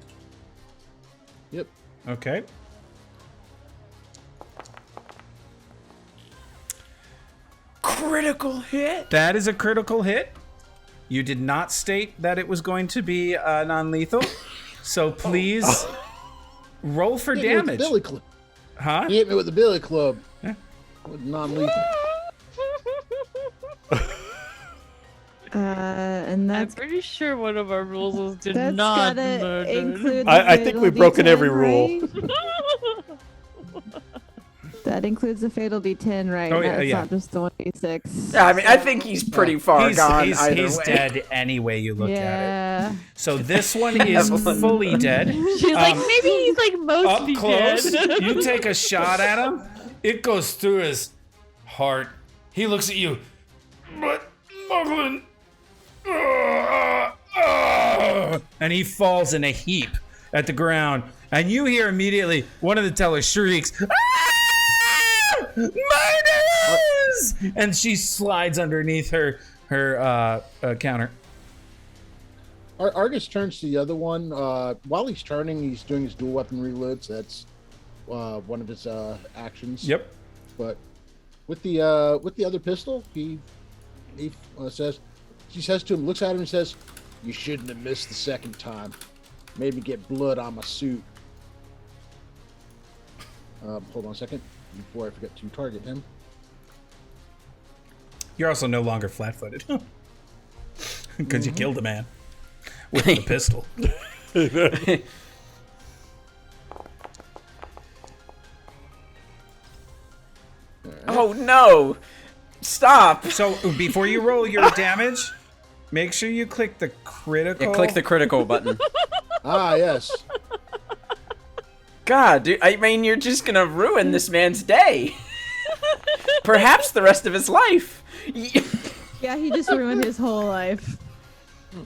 Yep. Okay. Critical hit. That is a critical hit. You did not state that it was going to be non-lethal, so please roll for Hit me with the damage. billy club. Huh? He hit me with the billy club. Yeah. With non-lethal. And I'm that's pretty sure one of our rules is do that's not gotta murder. include. The I think fatal we've broken D10, every rule. right? That includes the fatal D10, right? Oh, yeah, That's yeah. not just the 1d6. Yeah, I mean, I think he's pretty far gone either He's way. dead any way you look at Yeah. it. So this one is fully dead. She's like, maybe he's like Up mostly close, dead. you take a shot at him. It goes through his heart. He looks at you. But Muglin. And he falls in a heap at the ground. And you hear immediately one of the tellers shrieks, "Ah! Murders!" And she slides underneath her counter. Argus turns to the other one. While he's turning, he's doing his dual weapon reloads. That's one of his actions. Yep. But with the other pistol, he says, she says to him, looks at him and says, "You shouldn't have missed the second time. Made me get blood on my suit." Hold on a second before I forget to target him. You're also no longer flat-footed because you killed a man with the pistol. Oh no! Stop! So before you roll your damage, make sure you click the critical. Yeah, click the critical button. Ah, yes. God, dude, I mean, you're just gonna ruin this man's day. Perhaps the rest of his life. Yeah, he just ruined his whole life.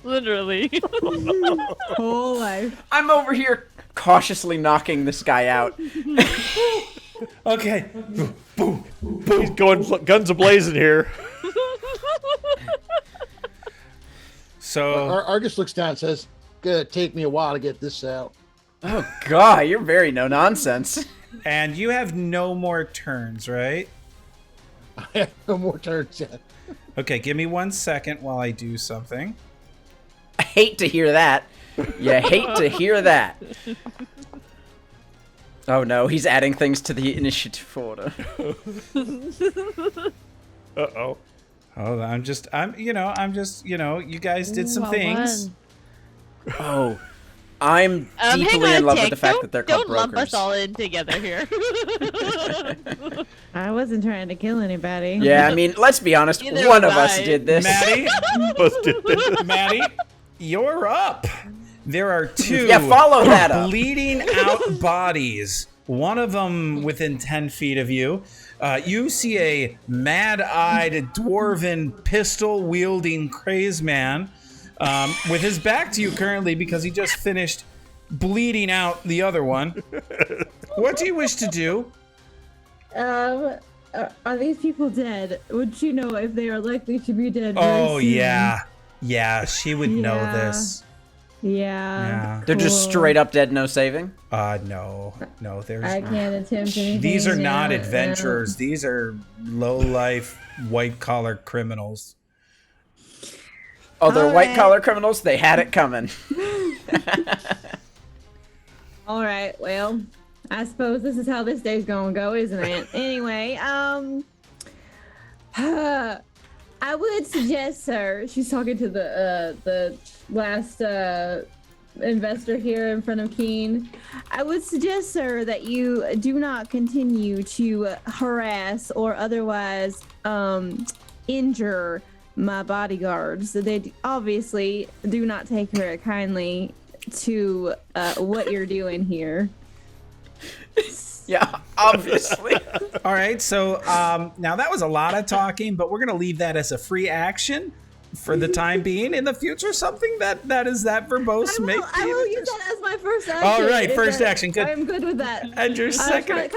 Literally. Whole life. I'm over here cautiously knocking this guy out. Okay. Boom. He's going guns a-blazing here. So Argus looks down and says, "Gonna take me a while to get this out." Oh God, you're very no nonsense. and you have no more turns, right? I have no more turns yet. Okay, give me 1 second while I do something. I hate to hear that. You hate to hear that. Oh no, he's adding things to the initiative order. Uh-oh. Hold on, you guys did some Well things. done. Oh, I'm Hang deeply on, in love Tick. with the fact that they're called Don't lump brokers. us all in together here. I wasn't trying to kill anybody. Yeah, I mean, let's be honest. Neither One was of us I. did this. Maddie, Must do this. Maddie, you're up. There are 2 Yeah, follow that up. bleeding out bodies one of them within 10 feet of you. You see a mad-eyed, dwarven, pistol-wielding crazed man with his back to you currently because he just finished bleeding out the other one. What do you wish to do? Are these people dead? Would you know if they are likely to be dead? very Oh, soon? yeah, she would know Yeah. this. Yeah. They're just cool. straight up dead, no saving. No, there's. I can't attempt anything. These are not now, adventurers. These are low-life, white-collar criminals. Oh, they're All white right. collar criminals. They had it coming. All right. Well, I suppose this is how this day's gonna go, isn't it? Anyway, I would suggest, sir. She's talking to the last investor here in front of Keen. I would suggest, sir, that you do not continue to harass or otherwise injure my bodyguards. They obviously do not take very kindly to what you're doing here. Yeah, obviously. All right, so now that was a lot of talking, but we're going to leave that as a free action for the time being. In the future, something that is that verbose. I will use that as my first action. All right, if first that- action, good. I'm good with that. And your second.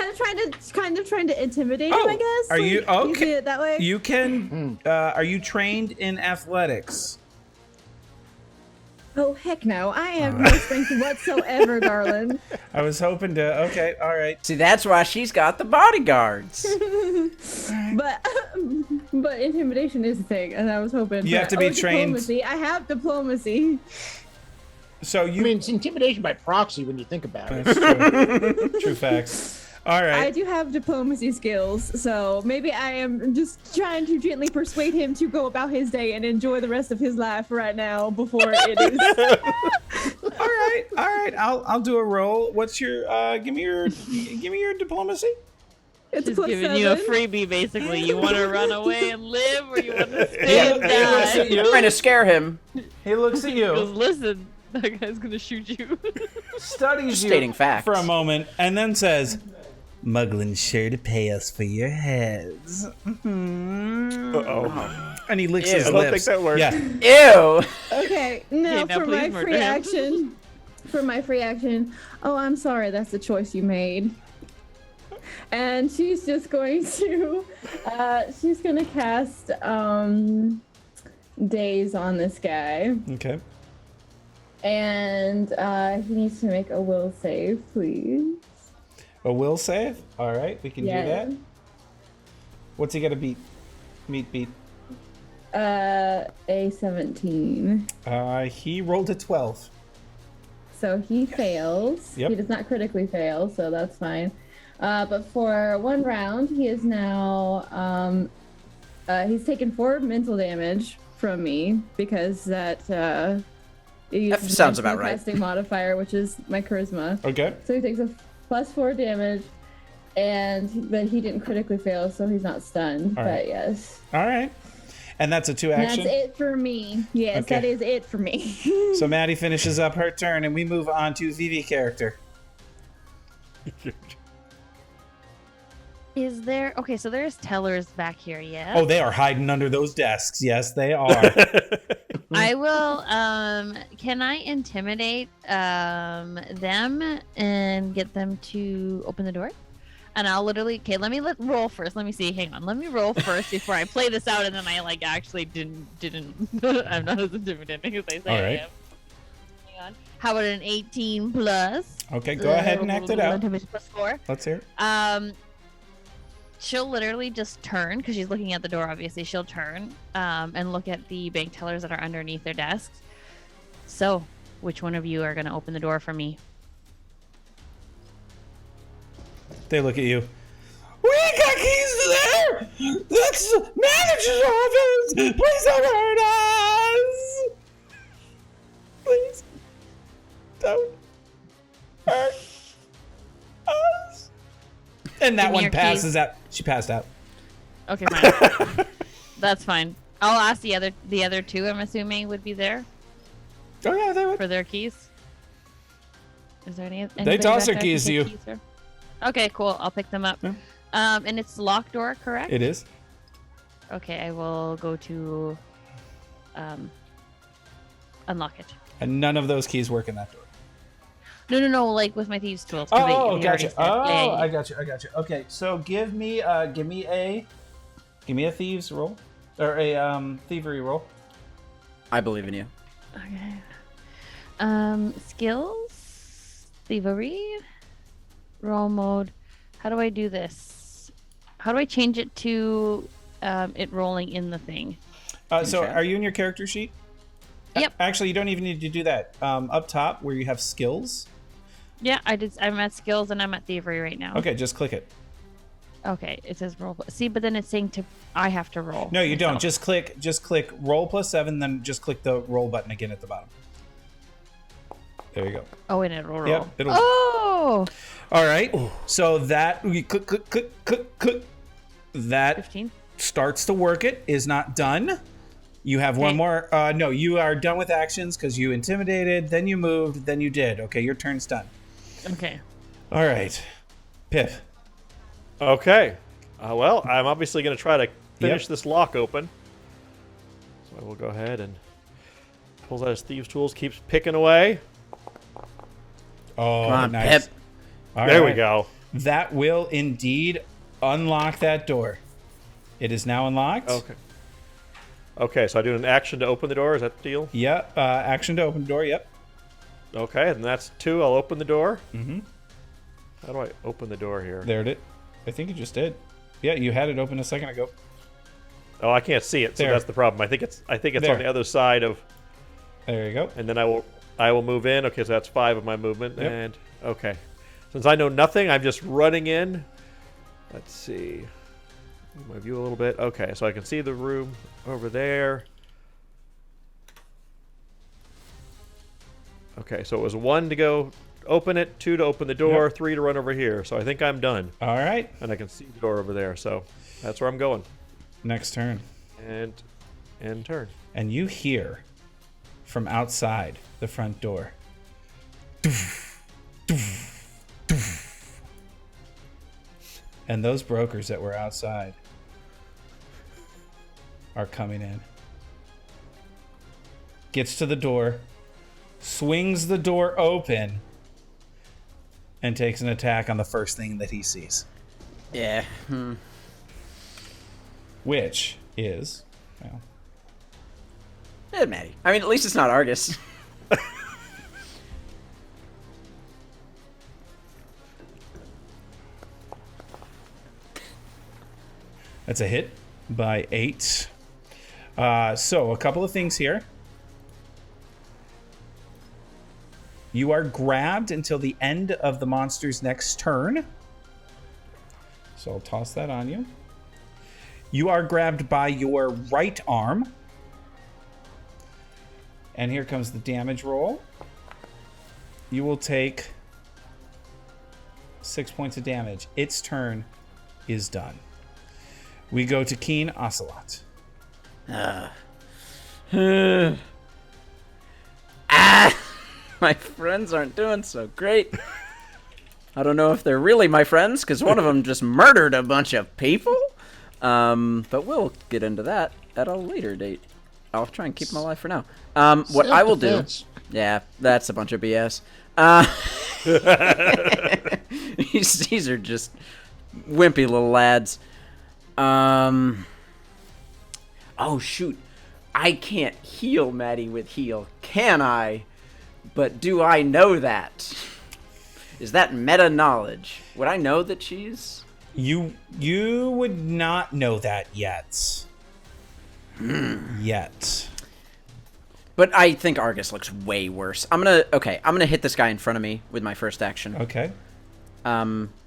Kind of trying to intimidate Oh, him, I guess. are you- You okay. see it that way? You can. Are you trained in athletics? Oh heck no! I have no strength whatsoever, darling. I was hoping to. Okay, all right. See, that's why she's got the bodyguards. But intimidation is a thing, and I was hoping. You have to be trained- Diplomacy. I have diplomacy. So I you. mean, it's intimidation by proxy when you think about it. That's true. True facts. All I right. do have diplomacy skills, so maybe I am just trying to gently persuade him to go about his day and enjoy the rest of his life right now before it is. All right. I'll do a roll. What's your? Give me your diplomacy. It's She's plus giving you a 7. freebie, basically. You want to run away and live, or you want to Yeah, stay and he looks at die? you. Trying to scare him. He looks at He goes, you, listen, that guy's gonna shoot you. studies you Stating facts. for a moment, and then says, "Muglin's sure to pay us for your heads." Uh-oh. And he licks Ew. his I don't lips. think that works. Yeah. Ew. Okay, now Okay, now for please my murder free him. action. For my free action. Oh, I'm sorry. That's the choice you made. And she's just going to, she's gonna cast Daze on this guy, Okay. and he needs to make a will save, please. A will save. All right, we can do that. What's he got to beat? Beat. A 17. He rolled a 12. So he fails. Yep. He does not critically fail, so that's fine. But for one round, he is now he's taken 4 mental damage from me because that it uses sounds my about right. casting modifier, which is my charisma. Okay. So he takes a +4 damage, but he didn't critically fail, so he's not stunned. All But right. yes, All right. And that's a 2 and action. that's it for me. Yes, Okay. that is it for me. So Maddie finishes up her turn, and we move on to Vivi character. Is there okay? So there's tellers back here, yeah. Oh, they are hiding under those desks. Yes, they are. I will. Can I intimidate them and get them to open the door? And I'll literally. Okay, roll first. Let me see. Hang on. Let me roll first before I play this out, and then I actually didn't. I'm not as intimidating as I say All I right. am. Hang on. How about an 18 plus? Okay, go ahead and act it out. Intimidation plus 4. Let's hear it. She'll literally just turn because she's looking at the door. Obviously, she'll turn and look at the bank tellers that are underneath their desks. So, which one of you are going to open the door for me? They look at you. We ain't got keys to there! That's the manager's office! Please don't hurt us! Please don't hurt us! And that Give me one your passes keys. out. She passed out. Okay, fine. That's fine. I'll ask the other two. I'm assuming would be there Oh yeah, they would. for their keys. Is there any? They toss back their there keys can to take you. sir? Okay, cool. I'll pick them up. Yeah. And it's locked door, correct? It is. Okay, I will go to unlock it. And none of those keys work in that door. No, like with my thieves' tools. 'cause Oh, they gotcha. already said- yeah. I got you. Okay, so give me a thieves roll or a thievery roll. I believe in you. Okay. Skills, thievery, roll mode. How do I do this? How do I change it to it rolling in the thing? So Okay. are you in your character sheet? Yep. Actually, you don't even need to do that. Up top where you have skills. Yeah, I did. I'm at skills and I'm at thievery right now. Okay, just click it. Okay, it says roll. See, but then it's saying I have to roll. No, you don't. myself. Just click roll +7, then just click the roll button again at the bottom. There you go. Oh, and it'll roll. Yep, it'll. Oh, All right. So that we click. That 15. starts to work. It is not done. You have one Okay. more. No, you are done with actions because you intimidated, then you moved, then you did. Okay, your turn's done. Okay. All right, Pip. Okay. Well, I'm obviously going to try to finish Yep. this lock open. So I will go ahead and pulls out his thieves' tools, keeps picking away. Oh, Come on, nice. Pip. All There we right. go. That will indeed unlock that door. It is now unlocked. Okay. Okay, so I do an action to open the door. Is that the deal? Yep. Action to open the door. Yep. Okay, and that's 2. I'll open the door. Mm-hmm. How do I open the door here? There it is. I think you just did. Yeah, you had it open a second ago. Oh, I can't see it, so There. that's the problem. I think it's There. on the other side of, There you go. and then I will move in. Okay, so that's 5 of my movement, Yep. and okay. Since I know nothing, I'm just running in. Let's see. Move my view a little bit. Okay, so I can see the room over there. Okay, so it was 1 to go open it, 2 to open the door, Yep. 3 to run over here. So I think I'm done, All right. and I can see the door over there. So that's where I'm going. Next turn. And turn. And you hear from outside the front door. And those brokers that were outside are coming in. Gets to the door, swings the door open, and takes an attack on the first thing that he sees, Yeah. which is, well, Maddie. I mean, at least it's not Argus. that's a hit by 8. So a couple of things here. You are grabbed until the end of the monster's next turn. So I'll toss that on you. You are grabbed by your right arm. And here comes the damage roll. You will take 6 points of damage. Its turn is done. We go to Keen Ocelot. My friends aren't doing so great. I don't know if they're really my friends, because one of them just murdered a bunch of people. But we'll get into that at a later date. I'll try and keep them alive for now. What I will do... Self-defense. Yeah, that's a bunch of BS. These are just wimpy little lads. Oh, shoot. I can't heal Maddie with heal, can I? But do I know that? Is that meta knowledge? Would I know that she's... You would not know that yet. Yet. But I think Argus looks way worse. I'm gonna hit this guy in front of me with my first action. Okay.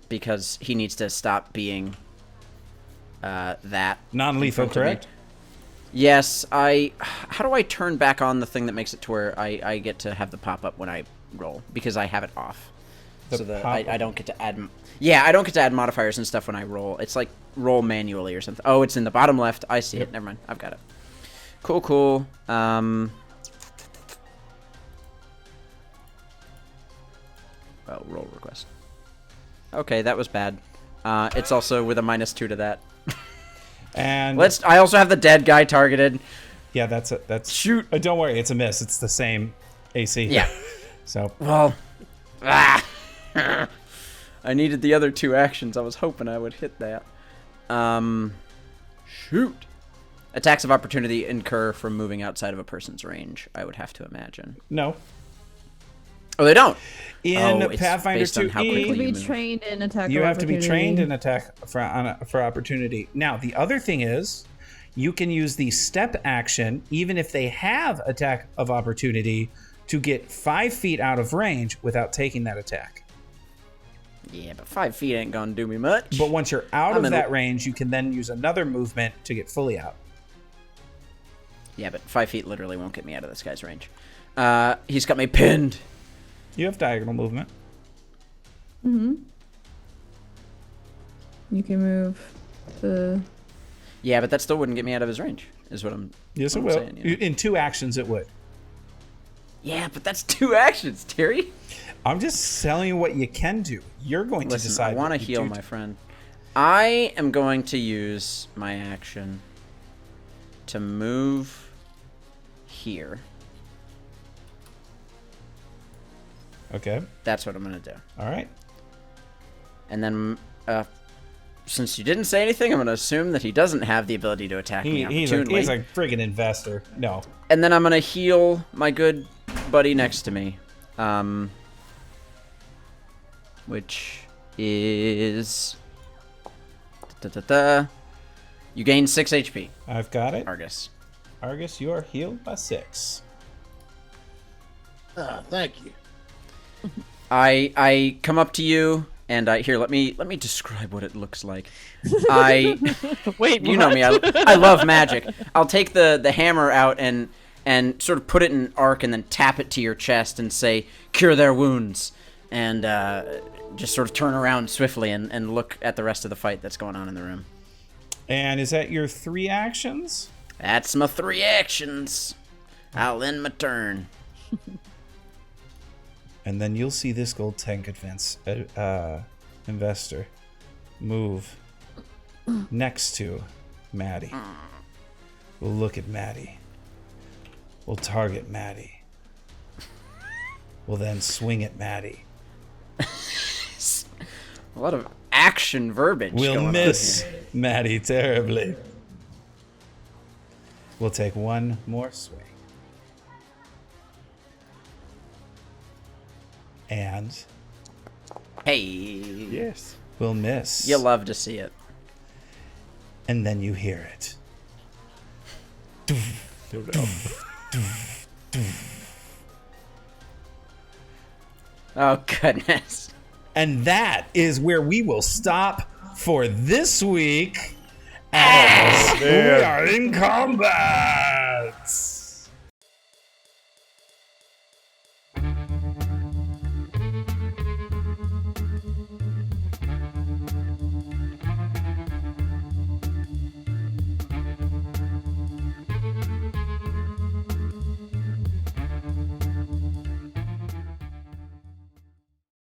Because he needs to stop being that. Non-lethal, in front of me. correct? Yes, how do I turn back on the thing that makes it to where I get to have the pop-up when I roll? Because I have it off. The So pop-up? I don't get to add... Yeah, I don't get to add modifiers and stuff when I roll. It's like roll manually or something. Oh, it's in the bottom left. I see it. Never mind. I've got it. Cool. Well, roll request. Okay, that was bad. It's also with a -2 to that. And I also have the dead guy targeted. yeah, that's Shoot. Don't worry, it's a miss. It's the same AC. Yeah. So Well, I needed the other 2 actions. I was hoping I would hit that. Shoot. Attacks of opportunity incur from moving outside of a person's range, I would have to imagine. no. Oh, they don't. In it's Pathfinder based on how 2E, You quickly have to be move. trained in attack. you of have to be opportunity. trained in attack for opportunity. Now, the other thing is, you can use the step action, even if they have attack of opportunity, to get 5 feet out of range without taking that attack. Yeah, but 5 feet ain't gonna do me much. But once you're out I'm of in- that range, you can then use another movement to get fully out. Yeah, but 5 feet literally won't get me out of this guy's range. He's got me pinned. You have diagonal movement. Mm-hmm. You can move the. Yeah, but that still wouldn't get me out of his range, is what I'm Yes, it what will. I'm saying, you know? In 2 actions, it would. Yeah, but that's 2 actions, Terry. I'm just telling you what you can do. You're going to Listen, decide. I want to what you heal do. my friend. I am going to use my action to move here. Okay. That's what I'm going to do. All right. And then, since you didn't say anything, I'm going to assume that he doesn't have the ability to attack me He's a opportunely. friggin' investor. No. And then I'm going to heal my good buddy next to me. Which is... You gain 6 HP, I've got it. Argus. Argus, you are healed by 6. Thank you. I come up to you and here let me describe what it looks like. I Wait, you know me, I love magic. I'll take the hammer out and sort of put it in an arc and then tap it to your chest and say, "Cure their wounds," and just sort of turn around swiftly and look at the rest of the fight that's going on in the room. And is that your 3 actions? That's my 3 actions. I'll end my turn. And then you'll see this gold tank investor move next to Maddie. We'll look at Maddie. We'll target Maddie. We'll then swing at Maddie. A lot of action verbiage. We'll going on miss here. Maddie terribly. We'll take one more swing. And Hey. Yes. we'll miss. You love to see it. And then you hear it. No doubt. Oh goodness. And that is where we will stop for this week as we Man. are in combat.